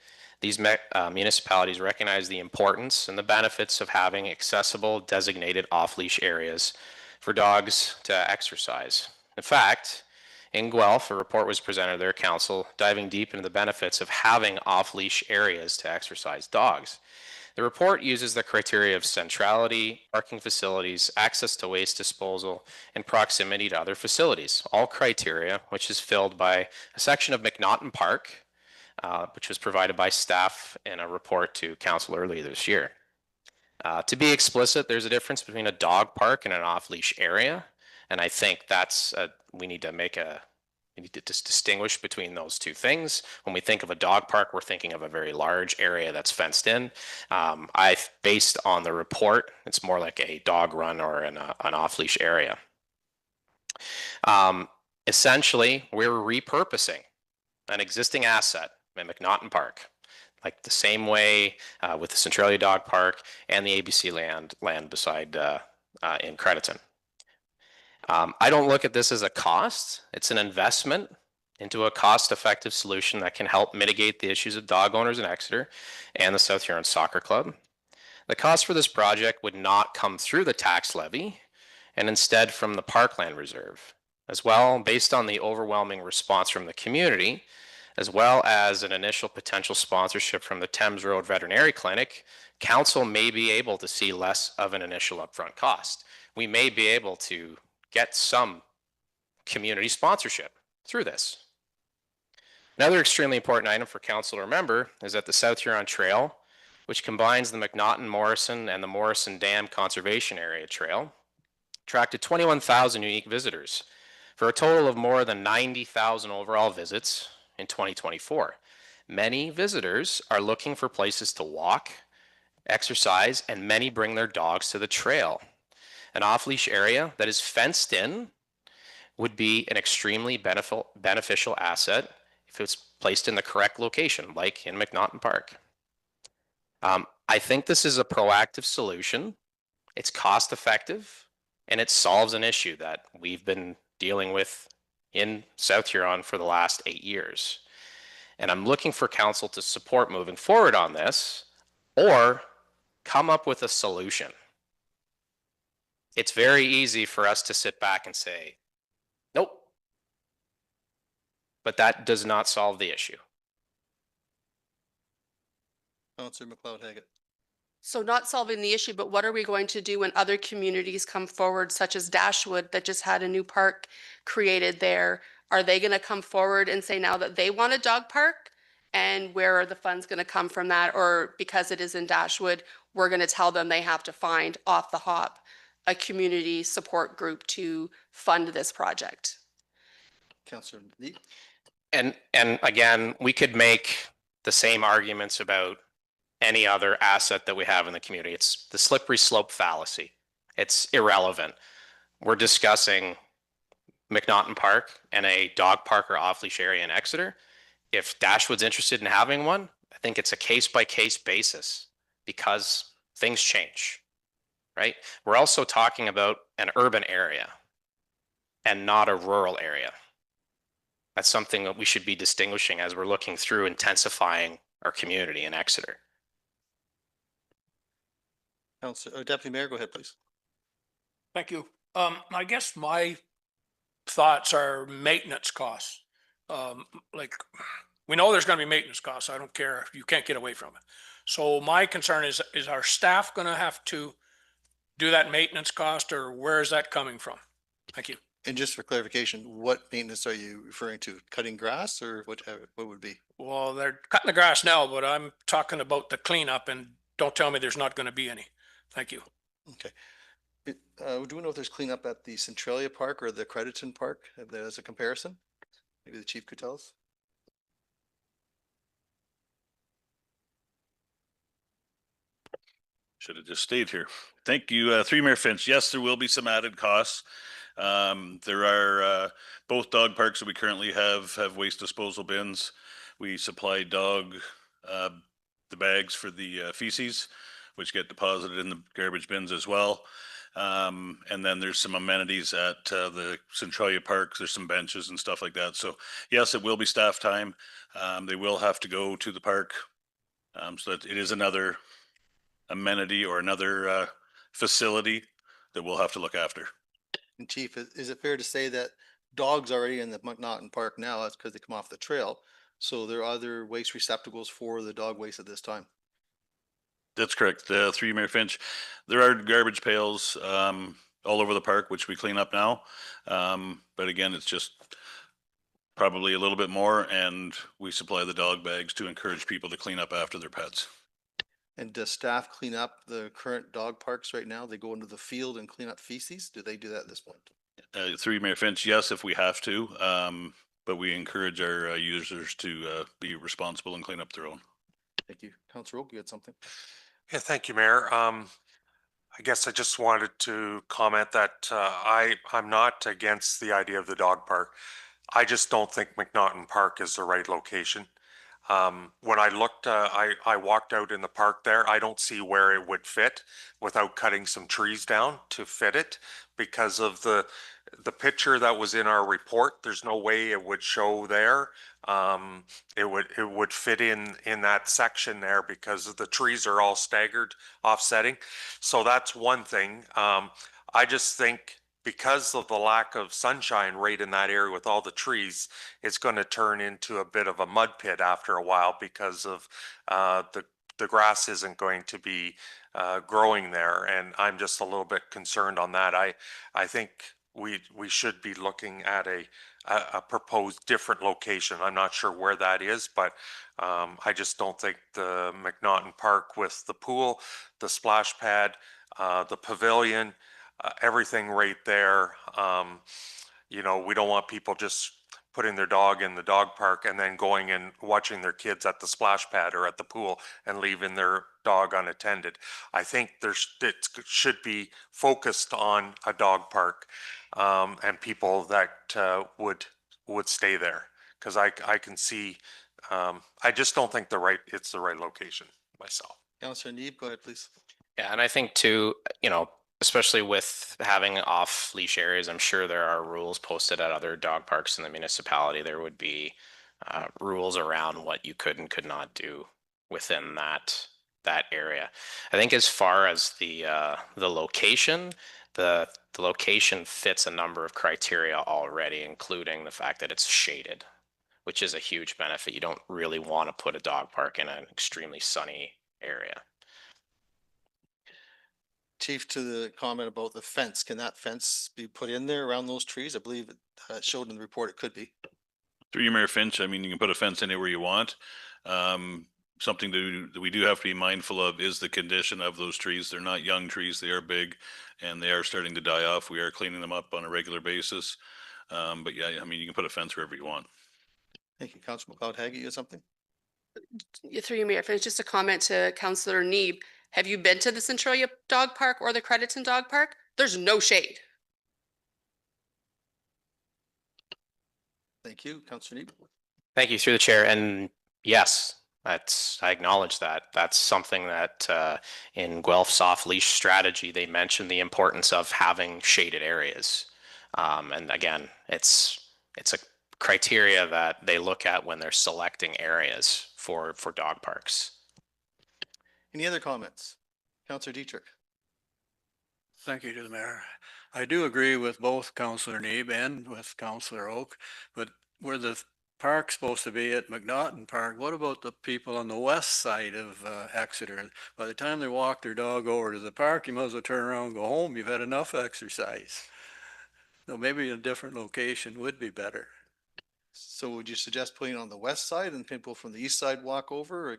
These municipalities recognize the importance and the benefits of having accessible, designated off-leash areas for dogs to exercise. In fact, in Guelph, a report was presented to their council diving deep into the benefits of having off-leash areas to exercise dogs. The report uses the criteria of centrality, parking facilities, access to waste disposal, and proximity to other facilities, all criteria which is filled by a section of McNaughton Park, which was provided by staff in a report to council earlier this year. To be explicit, there's a difference between a dog park and an off-leash area, and I think that's we need to distinguish between those two things. When we think of a dog park, we're thinking of a very large area that's fenced in. Based on the report, it's more like a dog run or an off-leash area. Essentially, we're repurposing an existing asset in McNaughton Park, like the same way with the Centralia Dog Park and the ABC land beside in Crediton. I don't look at this as a cost. It's an investment into a cost-effective solution that can help mitigate the issues of dog owners in Exeter and the South Huron Soccer Club. The cost for this project would not come through the tax levy and instead from the Parkland Reserve. As well, based on the overwhelming response from the community, as well as an initial potential sponsorship from the Thames Road Veterinary Clinic, council may be able to see less of an initial upfront cost. We may be able to get some community sponsorship through this. Another extremely important item for council to remember is that the South Huron Trail, which combines the McNaughton Morrison and the Morrison Dam Conservation Area Trail, attracted 21,000 unique visitors for a total of more than 90,000 overall visits in 2024. Many visitors are looking for places to walk, exercise, and many bring their dogs to the trail. An off-leash area that is fenced in would be an extremely beneficial asset if it's placed in the correct location, like in McNaughton Park. I think this is a proactive solution. It's cost-effective, and it solves an issue that we've been dealing with in South Huron for the last 8 years. And I'm looking for council to support moving forward on this or come up with a solution. It's very easy for us to sit back and say, nope. But that does not solve the issue. Councillor McLeod-Haggett. So not solving the issue, but what are we going to do when other communities come forward, such as Dashwood, that just had a new park created there? Are they going to come forward and say now that they want a dog park? And where are the funds going to come from that? Or because it is in Dashwood, we're going to tell them they have to find off the hop a community support group to fund this project? Councillor Neat. And again, we could make the same arguments about any other asset that we have in the community. It's the slippery slope fallacy. It's irrelevant. We're discussing McNaughton Park and a dog park or off-leash area in Exeter. If Dashwood's interested in having one, I think it's a case-by-case basis because things change, right? We're also talking about an urban area and not a rural area. That's something that we should be distinguishing as we're looking through intensifying our community in Exeter. Deputy Mayor, go ahead, please. Thank you. I guess my thoughts are maintenance costs. Like, we know there's going to be maintenance costs. I don't care. You can't get away from it. So my concern is our staff going to have to do that maintenance cost, or where is that coming from? Thank you. And just for clarification, what maintenance are you referring to? Cutting grass or what would be? Well, they're cutting the grass now, but I'm talking about the cleanup, and don't tell me there's not going to be any. Thank you. Okay. Do we know if there's cleanup at the Centralia Park or the Crediton Park as a comparison? Maybe the chief could tell us. Should have just stayed here. Thank you. Through Mayor Finch. Yes, there will be some added costs. There are both dog parks that we currently have waste disposal bins. We supply dog the bags for the feces, which get deposited in the garbage bins as well. And then there's some amenities at the Centralia Parks. There's some benches and stuff like that. So yes, it will be staff time. They will have to go to the park. So that it is another amenity or another facility that we'll have to look after. And Chief, is it fair to say that dogs already in the McNaughton Park now, that's because they come off the trail. So there are other waste receptacles for the dog waste at this time? That's correct. Through you, Mayor Finch, there are garbage pails all over the park, which we clean up now. But again, it's just probably a little bit more, and we supply the dog bags to encourage people to clean up after their pets. And does staff clean up the current dog parks right now? They go into the field and clean up feces? Do they do that at this point? Through you, Mayor Finch, yes, if we have to, but we encourage our users to be responsible and clean up their own. Thank you. Councilor Oak, you had something? Yeah, thank you, Mayor. I guess I just wanted to comment that I'm not against the idea of the dog park. I just don't think McNaughton Park is the right location. When I looked, I walked out in the park there. I don't see where it would fit without cutting some trees down to fit it because of the picture that was in our report. There's no way it would show there. It would fit in that section there because the trees are all staggered, offsetting. So that's one thing. I just think because of the lack of sunshine right in that area with all the trees, it's going to turn into a bit of a mud pit after a while because of the grass isn't going to be growing there. And I'm just a little bit concerned on that. I think we should be looking at a proposed different location. I'm not sure where that is, but I just don't think the McNaughton Park with the pool, the splash pad, the pavilion, everything right there. You know, we don't want people just putting their dog in the dog park and then going and watching their kids at the splash pad or at the pool and leaving their dog unattended. I think it should be focused on a dog park and people that would stay there, because I can see. I just don't think it's the right location myself. Councilor Neeb, go ahead, please. Yeah, and I think too, especially with having off leash areas, I'm sure there are rules posted at other dog parks in the municipality. There would be rules around what you could and could not do within that area. I think as far as the location, the location fits a number of criteria already, including the fact that it's shaded, which is a huge benefit. You don't really want to put a dog park in an extremely sunny area. Chief, to the comment about the fence, can that fence be put in there around those trees? I believe it showed in the report it could be. Through you, Mayor Finch, I mean, you can put a fence anywhere you want. Something that we do have to be mindful of is the condition of those trees. They're not young trees, they are big, and they are starting to die off. We are cleaning them up on a regular basis. But yeah, I mean, you can put a fence wherever you want. Thank you. Councilor McLeod-Haggett, you had something? Through you, Mayor Finch, just a comment to Councillor Neeb. Have you been to the Centralia Dog Park or the Crediton Dog Park? There's no shade. Thank you. Councilor Neeb. Thank you, through the chair. And yes, I acknowledge that. That's something that in Guelph's off-leash strategy, they mentioned the importance of having shaded areas. And again, it's a criteria that they look at when they're selecting areas for dog parks. Any other comments? Councilor Dietrich. Thank you to the mayor. I do agree with both Councillor Neeb and with Councillor Oak, but where the park's supposed to be at McNaughton Park, what about the people on the west side of Exeter? By the time they walk their dog over to the park, you might as well turn around and go home. You've had enough exercise. So maybe a different location would be better. So would you suggest putting it on the west side and people from the east side walk over? Or...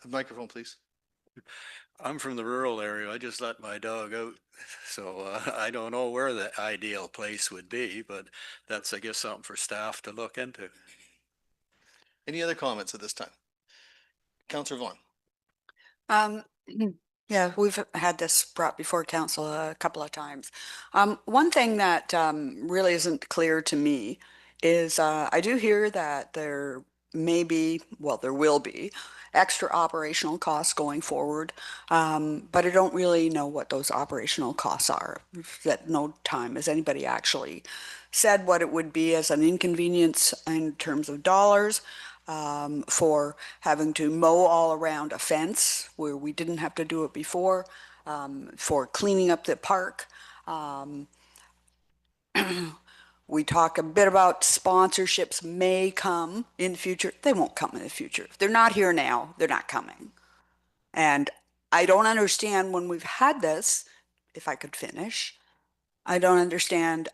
Microphone, please. I'm from the rural area. I just let my dog out. So I don't know where the ideal place would be, but that's, I guess, something for staff to look into. Any other comments at this time? Councilor Vaughn. Yeah, we've had this brought before council a couple of times. One thing that really isn't clear to me is I do hear that there may be, well, there will be extra operational costs going forward, but I don't really know what those operational costs are. At no time has anybody actually said what it would be as an inconvenience in terms of dollars for having to mow all around a fence where we didn't have to do it before, for cleaning up the park. Um, we talk a bit about sponsorships may come in the future. They won't come in the future. If they're not here now, they're not coming. And I don't understand when we've had this, if I could finish, I don't understand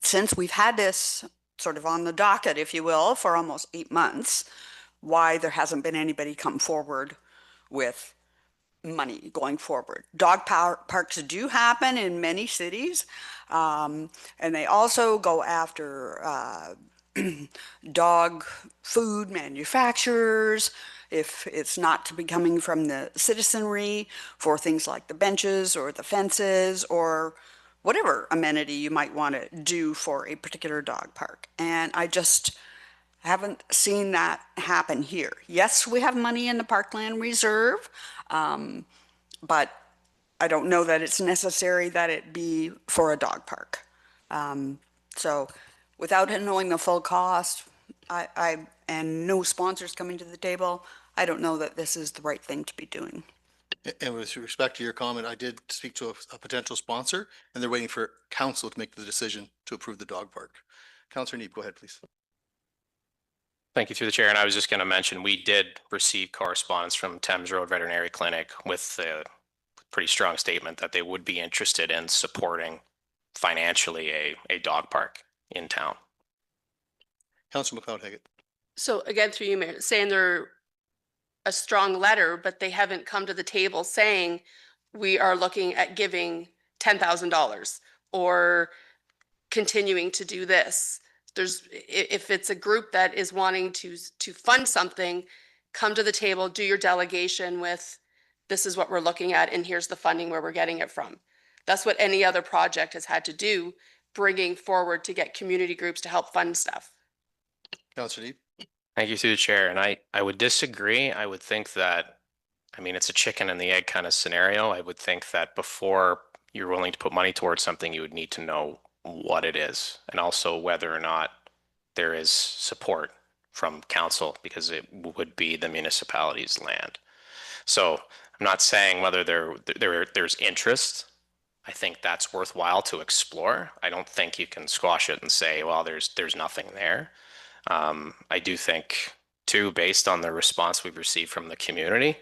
since we've had this sort of on the docket, if you will, for almost 8 months, why there hasn't been anybody come forward with money going forward. Parks do happen in many cities, and they also go after dog food manufacturers if it's not to be coming from the citizenry for things like the benches or the fences or whatever amenity you might want to do for a particular dog park. And I just haven't seen that happen here. Yes, we have money in the Parkland Reserve, but I don't know that it's necessary that it be for a dog park. So without knowing the full cost, and no sponsors coming to the table, I don't know that this is the right thing to be doing. And with respect to your comment, I did speak to a potential sponsor and they're waiting for council to make the decision to approve the dog park. Councillor Neep, go ahead, please. Thank you through the chair. And I was just going to mention, we did receive correspondence from Thames Road Veterinary Clinic with a pretty strong statement that they would be interested in supporting financially a dog park in town. Councillor McLeod-Haggett. So again, through you, Mayor, saying they're a strong letter, but they haven't come to the table saying we are looking at giving $10,000 or continuing to do this. If it's a group that is wanting to fund something, come to the table, do your delegation with, this is what we're looking at, and here's the funding where we're getting it from. That's what any other project has had to do, bringing forward to get community groups to help fund stuff. Councillor Neep. Thank you through the chair. And I would disagree. I would think that, I mean, it's a chicken and the egg kind of scenario. I would think that before you're willing to put money towards something, you would need to know what it is and also whether or not there is support from council, because it would be the municipality's land. So I'm not saying whether there's interest. I think that's worthwhile to explore. I don't think you can squash it and say, well, there's nothing there. I do think too, based on the response we've received from the community,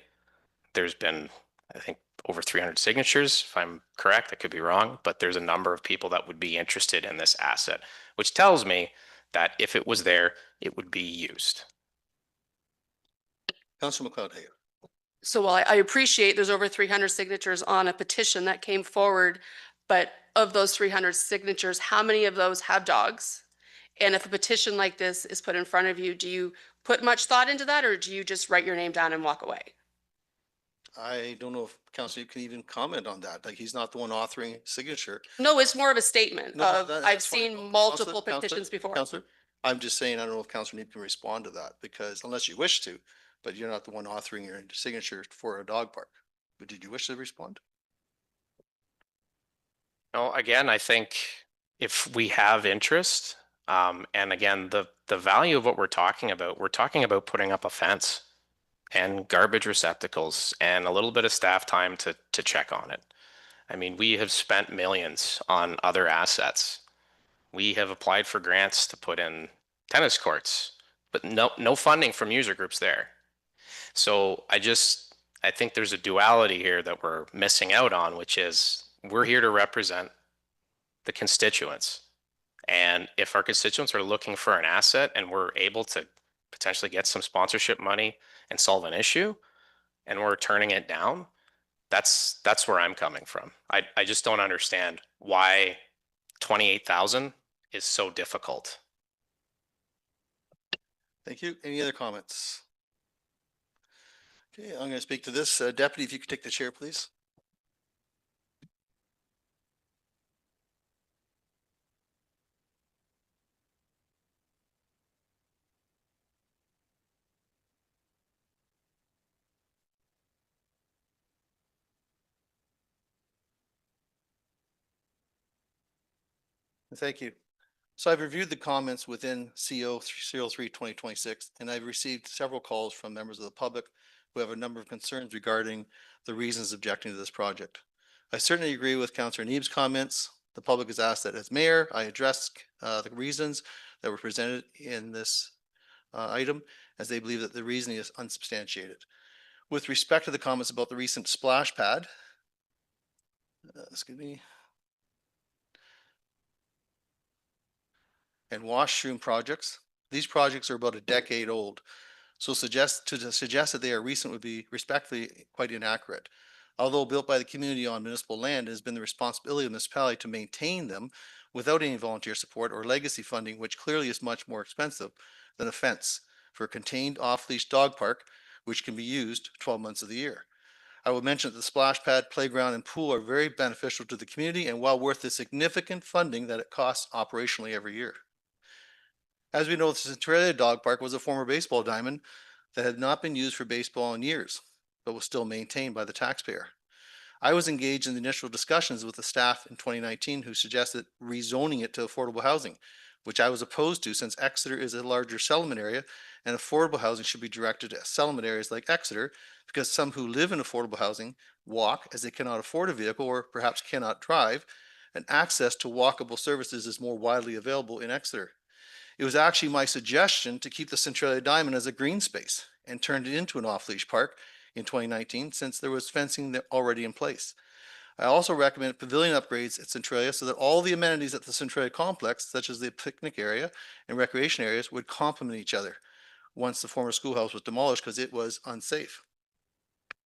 there's been, I think, over 300 signatures, if I'm correct. I could be wrong, but there's a number of people that would be interested in this asset, which tells me that if it was there, it would be used. Councillor McLeod-Haggett. So while I appreciate there's over 300 signatures on a petition that came forward, but of those 300 signatures, how many of those have dogs? And if a petition like this is put in front of you, do you put much thought into that, or do you just write your name down and walk away? I don't know if Councillor can even comment on that. Like, he's not the one authoring signature. No, it's more of a statement No, of, that's I've fine. seen multiple Councillor, petitions before. Councillor, I'm just saying, I don't know if Councillor Neep can respond to that, because unless you wish to, but you're not the one authoring your signature for a dog park. But did you wish to respond? No, again, I think if we have interest, and again, the value of what we're talking about putting up a fence and garbage receptacles and a little bit of staff time to check on it. I mean, we have spent millions on other assets. We have applied for grants to put in tennis courts, but no funding from user groups there. So I think there's a duality here that we're missing out on, which is we're here to represent the constituents. And if our constituents are looking for an asset and we're able to potentially get some sponsorship money and solve an issue, and we're turning it down, that's where I'm coming from. I just don't understand why 28,000 is so difficult. Thank you. Any other comments? Okay, I'm going to speak to this. Deputy, if you could take the chair, please. Thank you. So I've reviewed the comments within CO 03 2026, and I've received several calls from members of the public who have a number of concerns regarding the reasons objecting to this project. I certainly agree with Councillor Neeb's comments. The public has asked that as mayor, I address the reasons that were presented in this item, as they believe that the reasoning is unsubstantiated. With respect to the comments about the recent splash pad, excuse me, and washroom projects, these projects are about a decade old. So suggest that they are recent would be respectfully quite inaccurate. Although built by the community on municipal land, it has been the responsibility of the municipality to maintain them without any volunteer support or legacy funding, which clearly is much more expensive than a fence for a contained off-leash dog park, which can be used 12 months of the year. I will mention that the splash pad, playground, and pool are very beneficial to the community and well worth the significant funding that it costs operationally every year. As we know, the Centralia Dog Park was a former baseball diamond that had not been used for baseball in years, but was still maintained by the taxpayer. I was engaged in the initial discussions with the staff in 2019 who suggested rezoning it to affordable housing, which I was opposed to since Exeter is a larger settlement area and affordable housing should be directed to settlement areas like Exeter because some who live in affordable housing walk as they cannot afford a vehicle or perhaps cannot drive, and access to walkable services is more widely available in Exeter. It was actually my suggestion to keep the Centralia Diamond as a green space and turned it into an off-leash park in 2019 since there was fencing already in place. I also recommend pavilion upgrades at Centralia so that all the amenities at the Centralia complex, such as the picnic area and recreation areas, would complement each other once the former schoolhouse was demolished because it was unsafe.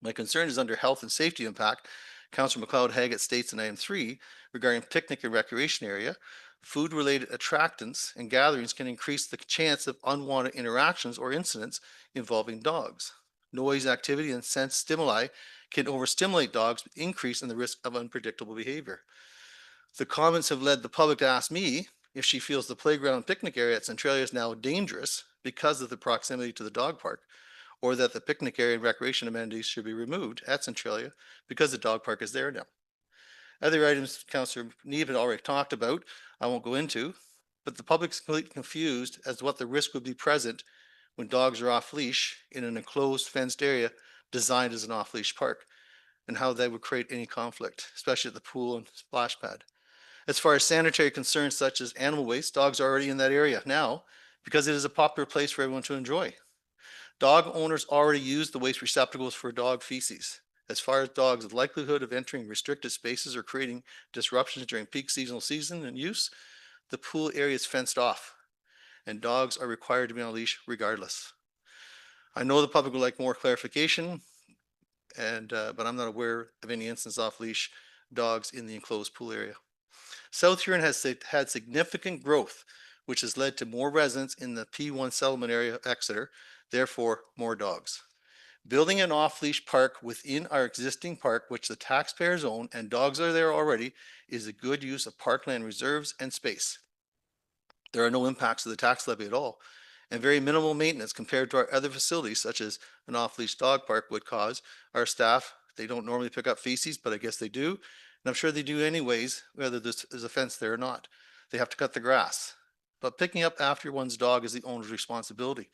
My concern is under health and safety impact. Councillor McLeod-Haggett states in item 3 regarding picnic and recreation area, food-related attractants and gatherings can increase the chance of unwanted interactions or incidents involving dogs. Noise, activity, and sense stimuli can overstimulate dogs, increase in the risk of unpredictable behavior. The comments have led the public to ask me if she feels the playground and picnic area at Centralia is now dangerous because of the proximity to the dog park, or that the picnic area and recreation amenities should be removed at Centralia because the dog park is there now. Other items Councillor Neeb had already talked about, I won't go into, but the public's completely confused as to what the risk would be present when dogs are off leash in an enclosed fenced area designed as an off leash park, and how that would create any conflict, especially at the pool and splash pad. As far as sanitary concerns such as animal waste, dogs are already in that area now because it is a popular place for everyone to enjoy. Dog owners already use the waste receptacles for dog feces. As far as dogs' likelihood of entering restricted spaces or creating disruptions during peak seasonal season and use, the pool area is fenced off and dogs are required to be on a leash regardless. I know the public would like more clarification, but I'm not aware of any instance off leash dogs in the enclosed pool area. South Huron has had significant growth, which has led to more residents in the P1 settlement area of Exeter, therefore more dogs. Building an off-leash park within our existing park, which the taxpayers own and dogs are there already, is a good use of parkland reserves and space. There are no impacts to the tax levy at all, and very minimal maintenance compared to our other facilities, such as an off-leash dog park would cause. Our staff, they don't normally pick up feces, but I guess they do. And I'm sure they do anyways, whether there's a fence there or not. They have to cut the grass. But picking up after one's dog is the owner's responsibility.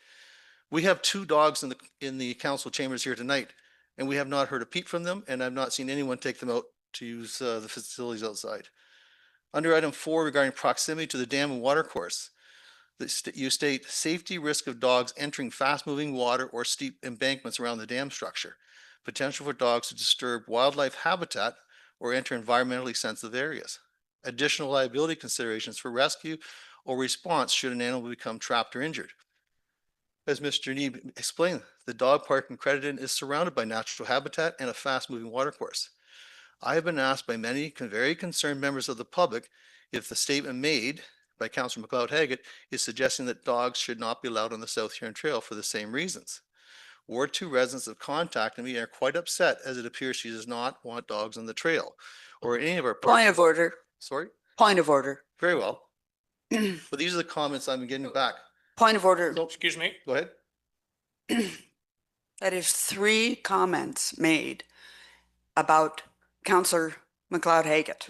We have 2 dogs in the council chambers here tonight, and we have not heard a peep from them, and I've not seen anyone take them out to use the facilities outside. Under item 4 regarding proximity to the dam and water course, you state safety risk of dogs entering fast-moving water or steep embankments around the dam structure, potential for dogs to disturb wildlife habitat or enter environmentally sensitive areas, additional liability considerations for rescue or response should an animal become trapped or injured. As Mr. Neeb explained, the dog park in Crediton is surrounded by natural habitat and a fast-moving watercourse. I have been asked by many very concerned members of the public if the statement made by Councillor McLeod-Haggett is suggesting that dogs should not be allowed on the South Huron Trail for the same reasons. Ward 2 residents have contacted me and are quite upset as it appears she does not want dogs on the trail or any of our. Point of order, Sorry? point of order. Very well. But these are the comments I'm getting back. Point of order. Excuse me. Go ahead. That is 3 comments made about Councillor McLeod Haggett.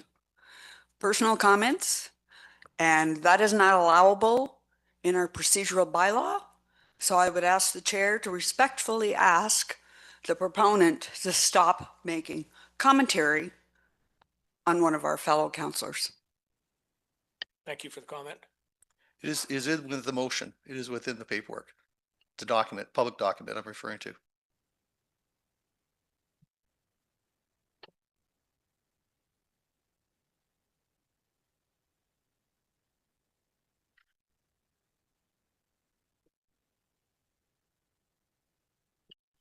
Personal comments, and that is not allowable in our procedural bylaw. So I would ask the chair to respectfully ask the proponent to stop making commentary on one of our fellow councillors. Thank you for the comment. It is it with the motion. It is within the paperwork. It's a document, public document I'm referring to.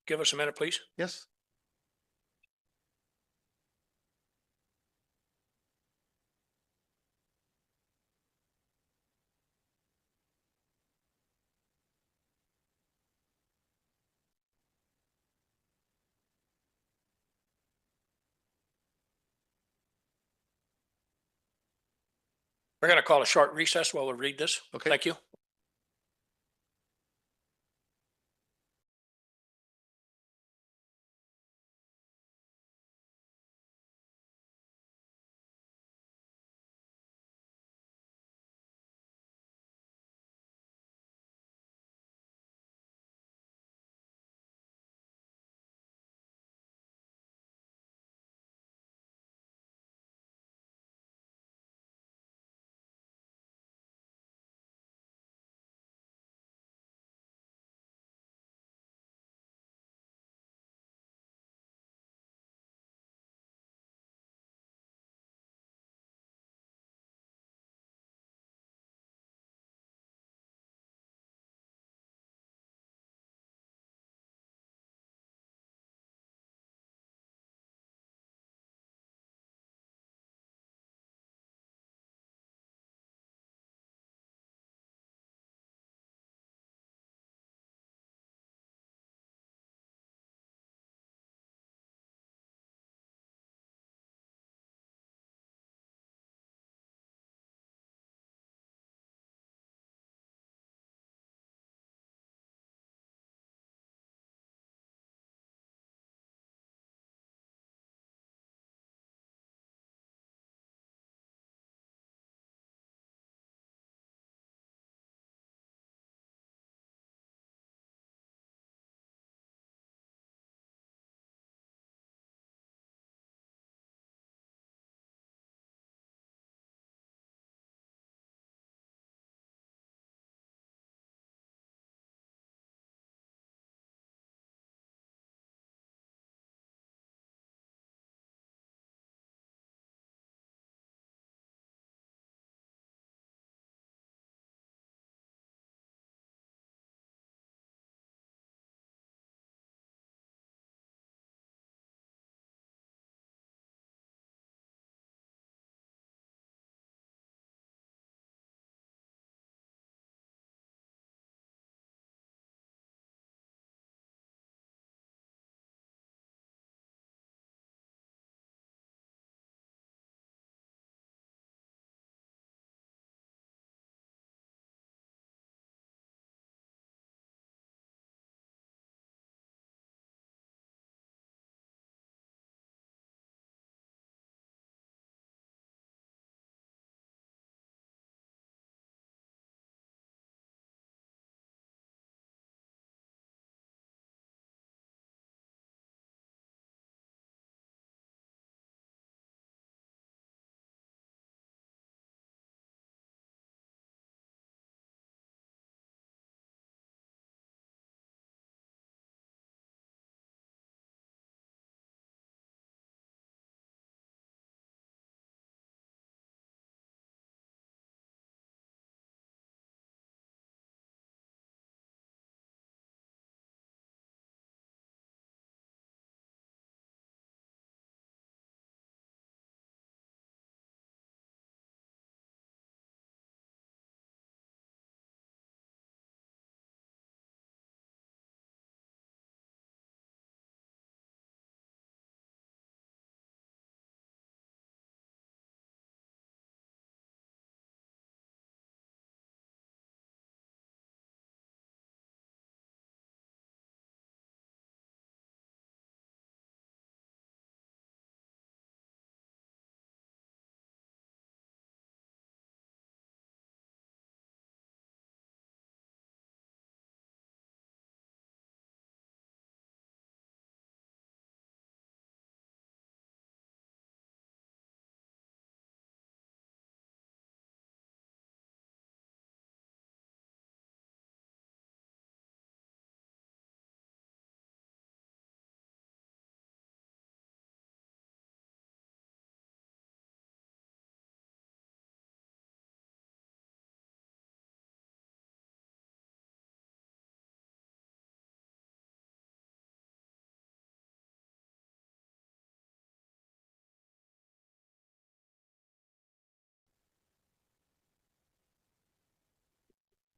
Give us a minute, please. Yes. We're going to call a short recess while we read this. Okay. Thank you.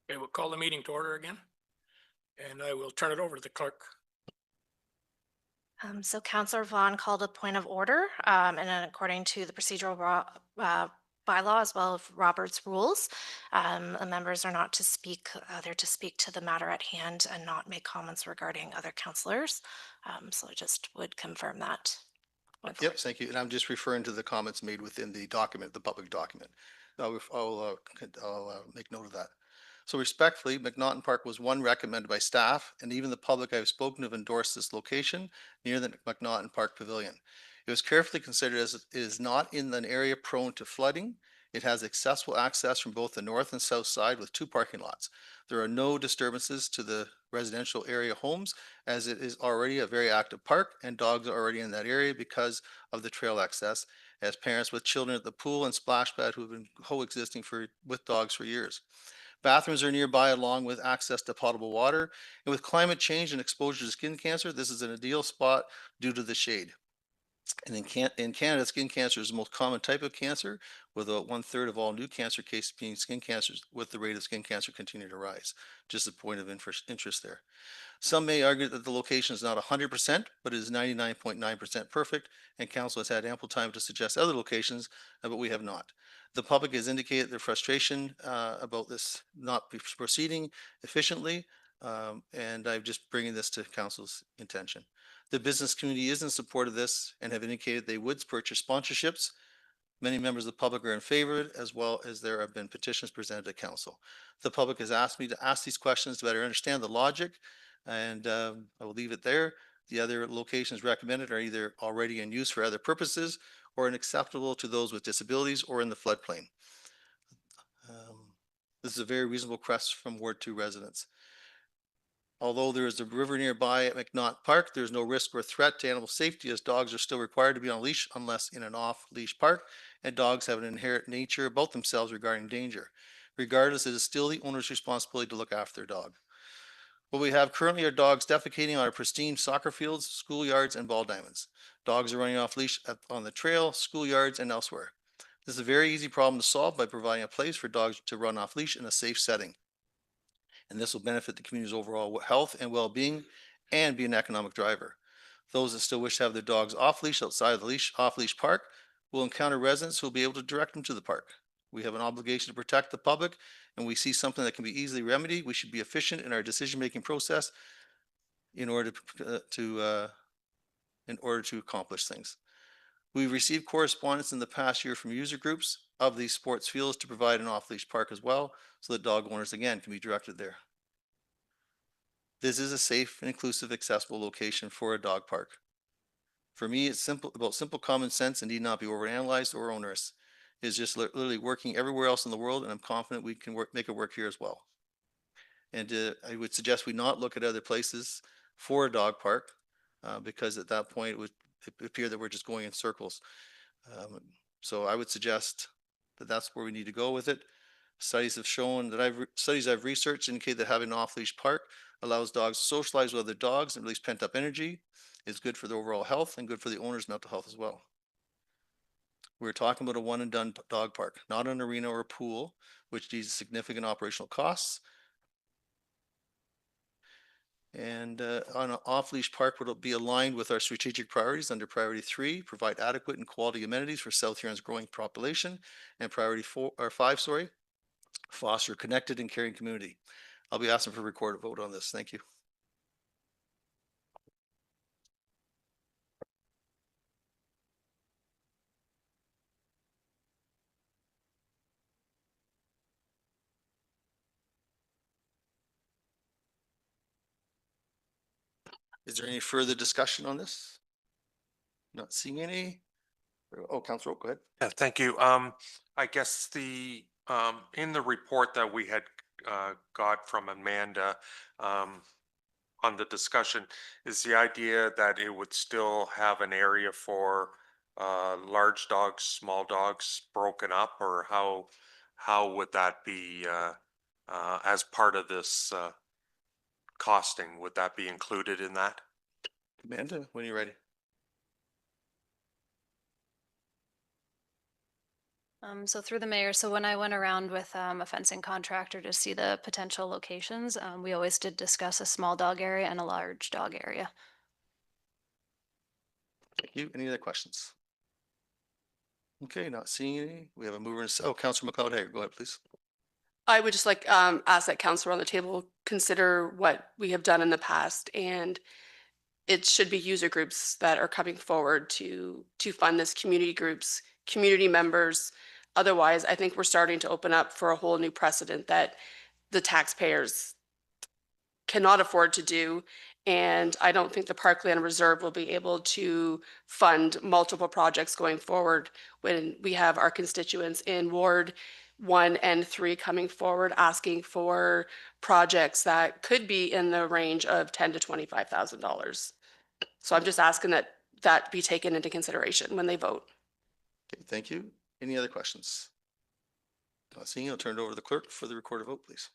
Okay, we'll call the meeting to order again. And I will turn it over to the clerk. So Counselor Vaughn called a point of order, and then according to the procedural bylaw as well as Robert's rules, the members are not to speak, they're to speak to the matter at hand and not make comments regarding other counselors. So I just would confirm that. Yep, thank you. And I'm just referring to the comments made within the document, the public document. I'll make note of that. So respectfully, McNaughton Park was one recommended by staff, and even the public I've spoken to have endorsed this location near the McNaughton Park Pavilion. It was carefully considered as it is not in an area prone to flooding. It has accessible access from both the north and south side with 2 parking lots. There are no disturbances to the residential area homes, as it is already a very active park and dogs are already in that area because of the trail access, as parents with children at the pool and splash pad who have been coexisting with dogs for years. Bathrooms are nearby along with access to potable water. And with climate change and exposure to skin cancer, this is an ideal spot due to the shade. And in Canada, skin cancer is the most common type of cancer, with about 1/3 of all new cancer cases being skin cancers, with the rate of skin cancer continuing to rise. Just a point of interest there. Some may argue that the location is not 100%, but it is 99.9% perfect, and council has had ample time to suggest other locations, but we have not. The public has indicated their frustration about this not proceeding efficiently, and I'm just bringing this to council's attention. The business community is in support of this and have indicated they would purchase sponsorships. Many members of the public are in favor of it, as well as there have been petitions presented to council. The public has asked me to ask these questions to better understand the logic, and I will leave it there. The other locations recommended are either already in use for other purposes or unacceptable to those with disabilities or in the floodplain. This is a very reasonable request from Ward 2 residents. Although there is a river nearby at McNaught Park, there is no risk or threat to animal safety, as dogs are still required to be on leash unless in an off-leash park, and dogs have an inherent nature about themselves regarding danger. Regardless, it is still the owner's responsibility to look after their dog. What we have currently are dogs defecating on our pristine soccer fields, schoolyards, and ball diamonds. Dogs are running off leash on the trail, schoolyards, and elsewhere. This is a very easy problem to solve by providing a place for dogs to run off leash in a safe setting. And this will benefit the community's overall health and well-being and be an economic driver. Those that still wish to have their dogs off leash outside of the off-leash park will encounter residents who will be able to direct them to the park. We have an obligation to protect the public, and we see something that can be easily remedied. We should be efficient in our decision-making process in order to accomplish things. We've received correspondence in the past year from user groups of these sports fields to provide an off-leash park as well, so that dog owners again can be directed there. This is a safe and inclusive, accessible location for a dog park. For me, it's about simple common sense and need not be overanalyzed or onerous. It's just literally working everywhere else in the world, and I'm confident we can make it work here as well. And I would suggest we not look at other places for a dog park, because at that point it would appear that we're just going in circles. So I would suggest that that's where we need to go with it. Studies have shown that studies I've researched indicate that having an off-leash park allows dogs to socialize with other dogs and release pent-up energy. It's good for their overall health and good for the owner's mental health as well. We're talking about a one and done dog park, not an arena or a pool, which needs significant operational costs. And on an off-leash park would be aligned with our strategic priorities under priority 3, provide adequate and quality amenities for South Huron's growing population, and priority 5, foster a connected and caring community. I'll be asking for a recorded vote on this. Thank you. Is there any further discussion on this? Not seeing any. Oh, Councilor Oak, go ahead. Yeah, thank you. I guess in the report that we had got from Amanda on the discussion is the idea that it would still have an area for large dogs, small dogs broken up, or how would that be as part of this costing? Would that be included in that? Amanda, when you're ready. So through the mayor, so when I went around with a fencing contractor to see the potential locations, we always did discuss a small dog area and a large dog area. Thank you. Any other questions? Okay, not seeing any. We have a mover and, Councilor McLeod Hager, go ahead, please. I would just like ask that council around the table consider what we have done in the past, and it should be user groups that are coming forward to fund this, community groups, community members. Otherwise, I think we're starting to open up for a whole new precedent that the taxpayers cannot afford to do. And I don't think the Parkland Reserve will be able to fund multiple projects going forward when we have our constituents in Ward 1 and 3 coming forward asking for projects that could be in the range of $10,000 to $25,000. So I'm just asking that that be taken into consideration when they vote. Okay, thank you. Any other questions? Not seeing, I'll turn it over to the clerk for the recorded vote, please.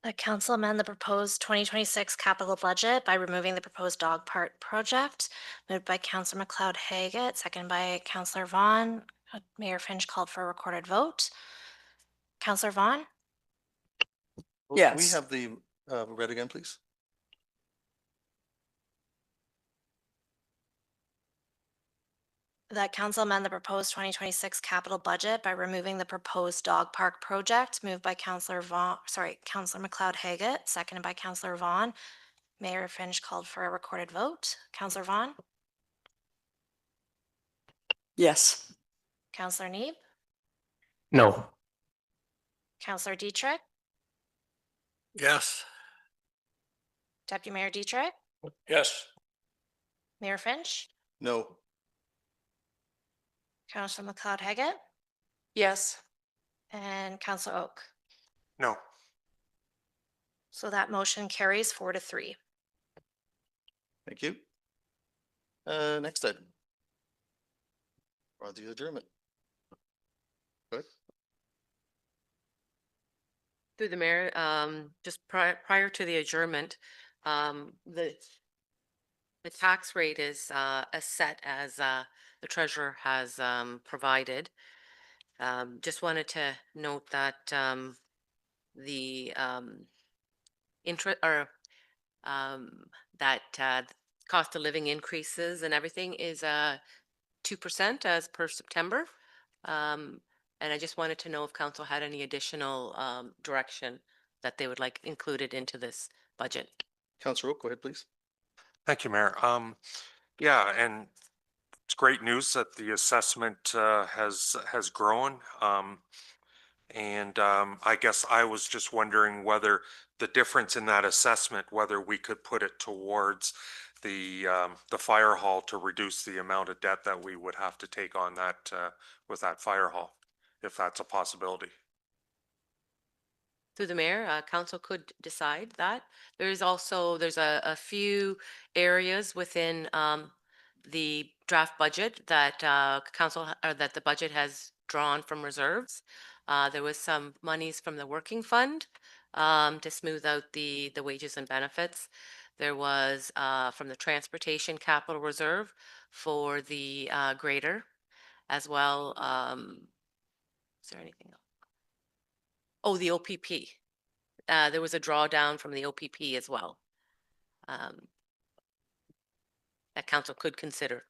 The council amend the proposed 2026 capital budget by removing the proposed dog park project. Moved by Councillor McLeod Haggett, seconded by Councillor Vaughn. Mayor Finch called for a recorded vote. Councillor Vaughn, Can we Yes. have the read again, please? that council amend the proposed 2026 capital budget by removing the proposed dog park project. Moved by Councillor McLeod Haggett, seconded by Councillor Vaughn. Mayor Finch called for a recorded vote. Councillor Vaughn, Yes. Councillor Neeb, No. Councillor Dietrich, Yes. Deputy Mayor Dietrich, Yes. Mayor Finch, No. Councillor McLeod Haggett, Yes. and Councillor Oak. No. So that motion carries 4-3. Thank you. Next item. Or the adjournment. Good. Through the mayor, just prior to the adjournment, the tax rate is set as the treasurer has provided. Just wanted to note that the interest or that cost of living increases and everything is 2% as per September. And I just wanted to know if council had any additional direction that they would like included into this budget. Councilor Oak, go ahead, please. Thank you, Mayor. Yeah, and it's great news that the assessment has grown. And I guess I was just wondering whether the difference in that assessment, whether we could put it towards the fire hall to reduce the amount of debt that we would have to take on that with that fire hall, if that's a possibility. Through the mayor, council could decide that. There's a few areas within the draft budget that that the budget has drawn from reserves. There was some monies from the working fund to smooth out the wages and benefits. There was from the transportation capital reserve for the grader as well. Is there anything else? Oh, the OPP. There was a drawdown from the OPP as well. That council could consider.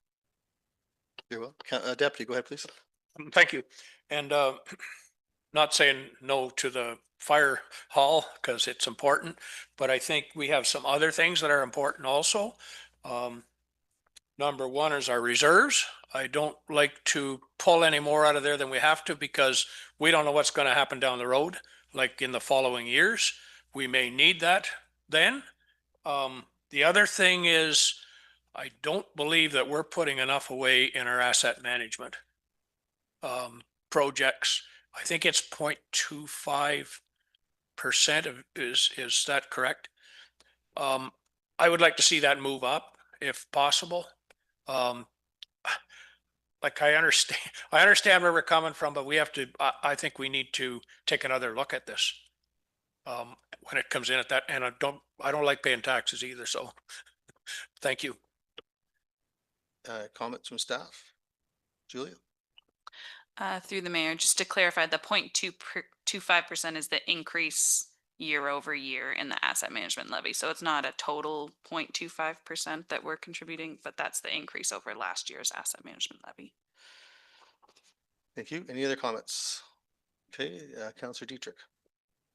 Very well. Deputy, go ahead, please. Thank you. And not saying no to the fire hall because it's important, but I think we have some other things that are important also. Number one is our reserves. I don't like to pull any more out of there than we have to because we don't know what's going to happen down the road, like in the following years. We may need that then. The other thing is, I don't believe that we're putting enough away in our asset management projects. I think it's 0.25% of, is that correct? I would like to see that move up if possible. Um, like I understand where we're coming from, but we have to, I think we need to take another look at this. When it comes in at that, and I don't like paying taxes either, so thank you. Comments from staff? Julia? Through the mayor, just to clarify, the 0.25% is the increase year over year in the asset management levy. So it's not a total 0.25% that we're contributing, but that's the increase over last year's asset management levy. Thank you. Any other comments? Okay, Councillor Dietrich.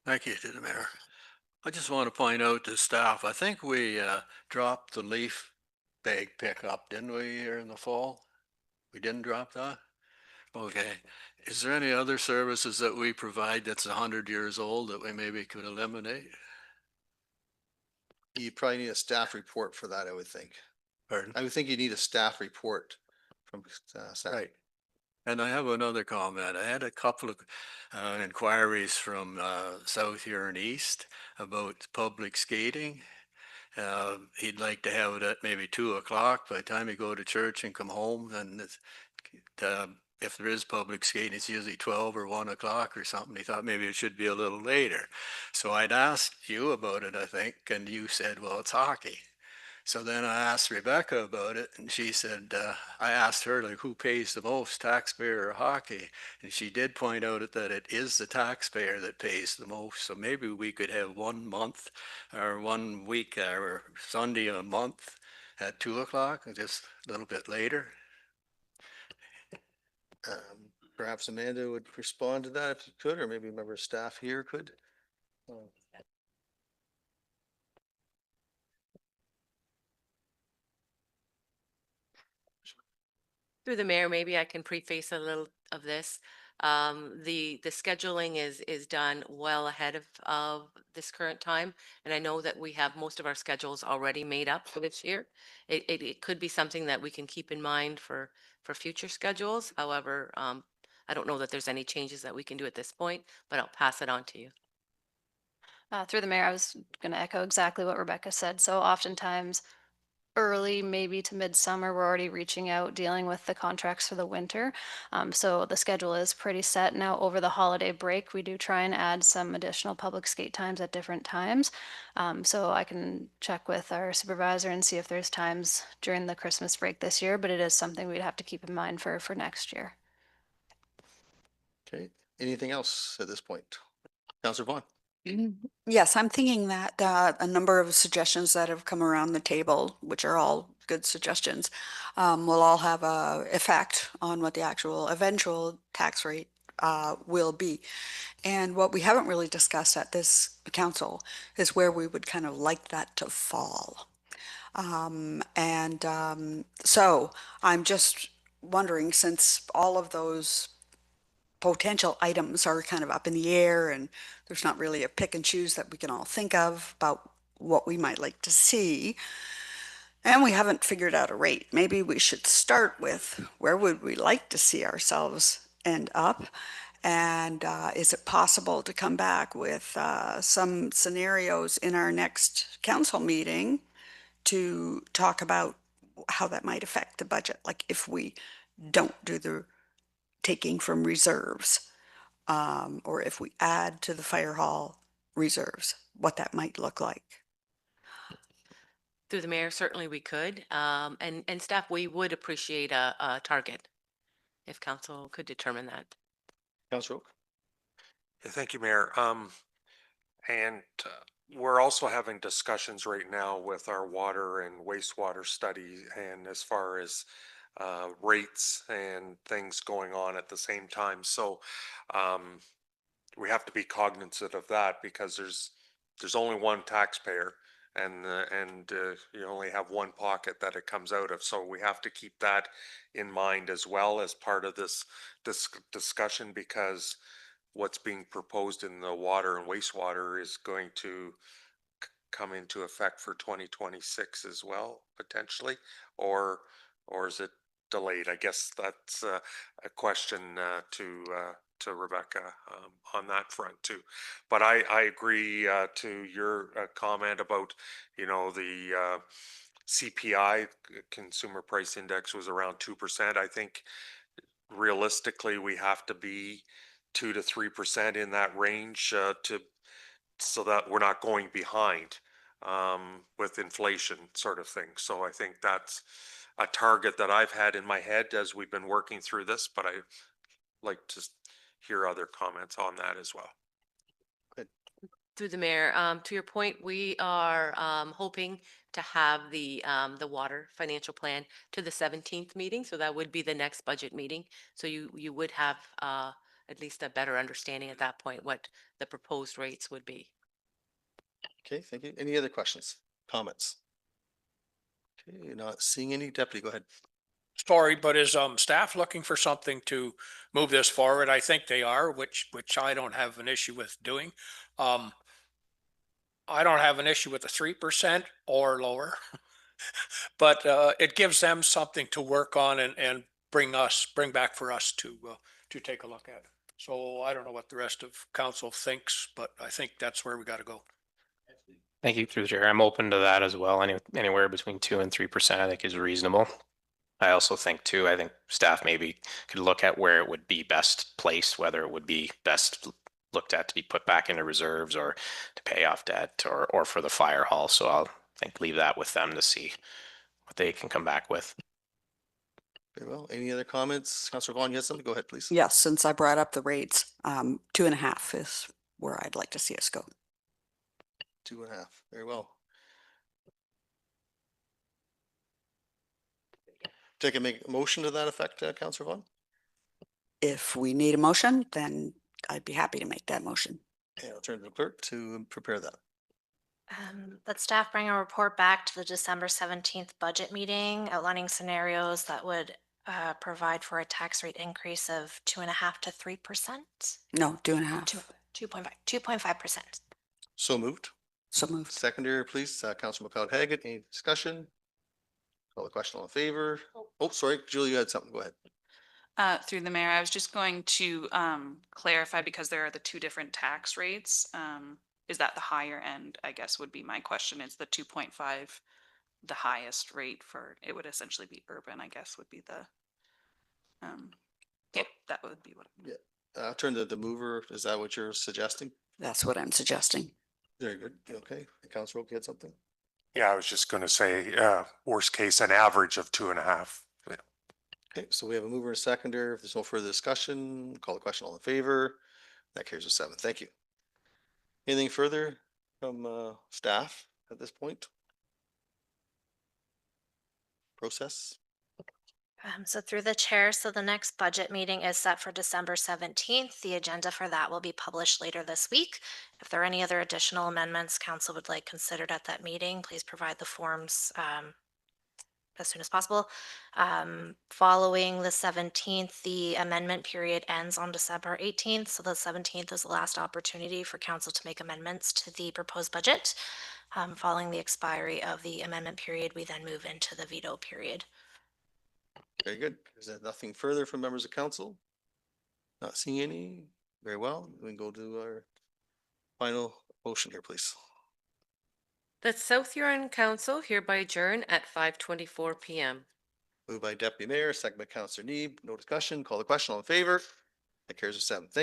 Thank you to the mayor. I just want to point out to staff, I think we dropped the leaf bag pickup, didn't we, here in the fall? We didn't drop that? Okay. Is there any other services that we provide that's 100 years old that we maybe could eliminate? You probably need a staff report for that, I would think. Pardon? I would think you need a staff report from staff. Right. And I have another comment. I had a couple of inquiries from South here and East about public skating. He'd like to have it at maybe 2 o'clock. By the time you go to church and come home, and if there is public skating, it's usually 12 or 1 o'clock or something. He thought maybe it should be a little later. So I'd asked you about it, I think, and you said, well, it's hockey. So then I asked Rebecca about it, and she said, I asked her, like, who pays the most, taxpayer or hockey? And she did point out that it is the taxpayer that pays the most. So maybe we could have 1 month or 1 week or Sunday a month at 2 o'clock, just a little bit later. Perhaps Amanda would respond to that if you could, or maybe a member of staff here could. Through the mayor, maybe I can preface a little of this. The scheduling is done well ahead of this current time. And I know that we have most of our schedules already made up for this year. It could be something that we can keep in mind for future schedules. However, I don't know that there's any changes that we can do at this point, but I'll pass it on to you. Through the mayor, I was going to echo exactly what Rebecca said. So oftentimes early, maybe to midsummer, we're already reaching out, dealing with the contracts for the winter. So the schedule is pretty set. Now over the holiday break, we do try and add some additional public skate times at different times. So I can check with our supervisor and see if there's times during the Christmas break this year, but it is something we'd have to keep in mind for next year. Okay, anything else at this point? Councillor Vaughn. Yes, I'm thinking that a number of suggestions that have come around the table, which are all good suggestions, will all have a effect on what the actual eventual tax rate will be. And what we haven't really discussed at this council is where we would kind of like that to fall. So I'm just wondering, since all of those potential items are kind of up in the air and there's not really a pick and choose that we can all think of about what we might like to see, and we haven't figured out a rate, maybe we should start with where would we like to see ourselves end up, and is it possible to come back with some scenarios in our next council meeting to talk about how that might affect the budget, like if we don't do the taking from reserves, or if we add to the fire hall reserves, what that might look like. Through the mayor, certainly we could. And staff, we would appreciate a target if council could determine that. Councillor Oak. Yeah, thank you, Mayor. And we're also having discussions right now with our water and wastewater study, and as far as rates and things going on at the same time. So we have to be cognizant of that, because there's only one taxpayer, and you only have one pocket that it comes out of. So we have to keep that in mind as well as part of this discussion, because what's being proposed in the water and wastewater is going to come into effect for 2026 as well, potentially, or is it delayed? I guess that's a question to to Rebecca on that front too. But I agree to your comment about, the CPI, Consumer Price Index was around 2%. I think realistically, we have to be 2 to 3% in that range so that we're not going behind with inflation sort of thing. So I think that's a target that I've had in my head as we've been working through this, but I like to hear other comments on that as well. Through the mayor, to your point, we are hoping to have the water financial plan to the 17th meeting. So that would be the next budget meeting. So you would have at least a better understanding at that point what the proposed rates would be. Okay, thank you. Any other questions, comments? Okay, not seeing any. Deputy, go ahead. Sorry, but is staff looking for something to move this forward? I think they are, which I don't have an issue with doing. I don't have an issue with the 3% or lower, but it gives them something to work on and bring back for us to take a look at. So I don't know what the rest of council thinks, but I think that's where we got to go. Thank you, through the chair. I'm open to that as well. Anywhere between 2 and 3%, I think is reasonable. I also think too, I think staff maybe could look at where it would be best placed, whether it would be best looked at to be put back into reserves or to pay off debt or for the fire hall. So I'll leave that with them to see what they can come back with. Very well. Any other comments? Councillor Vaughn, you had something? Go ahead, please. Yes, since I brought up the rates, 2.5 is where I'd like to see us go. 2.5. Very well. Take a make a motion to that effect, Councillor Vaughn? If we need a motion, then I'd be happy to make that motion. And I'll turn to the clerk to prepare that. That staff bring a report back to the December 17th budget meeting outlining scenarios that would provide for a tax rate increase of 2.5 to 3%. No, 2.5. 2.5%. So moved. So moved. Seconder, please, Councillor McLeod-Haggett. Any discussion? Call the question, all in favor? Oh, sorry, Julie, you had something. Go ahead. Through the mayor, I was just going to clarify because there are the two different tax rates. Is that the higher end, I guess would be my question. Is the 2.5 the highest rate for, it would essentially be urban, I guess would be the, yeah, that would be what. Yeah, turn to the mover. Is that what you're suggesting? That's what I'm suggesting. Very good. Okay. Councillor Oak, you had something? Yeah, I was just going to say, worst case, an average of 2.5. Yeah. Okay, so we have a mover and a seconder. If there's no further discussion, call the question, all in favor. That carries with 7. Thank you. Anything further from staff at this point? Process? So through the chair, so the next budget meeting is set for December 17th. The agenda for that will be published later this week. If there are any other additional amendments council would like considered at that meeting, please provide the forms as soon as possible. Following the 17th, the amendment period ends on December 18th. So the 17th is the last opportunity for council to make amendments to the proposed budget. Following the expiry of the amendment period, we then move into the veto period. Very good. Is there nothing further from members of council? Not seeing any? Very well. We can go to our final motion here, please. The South Huron Council hereby adjourn at 5:24 p.m. Moved by Deputy Mayor, second by Councillor Neeb. No discussion. Call the question, all in favor. That carries with 7. Thank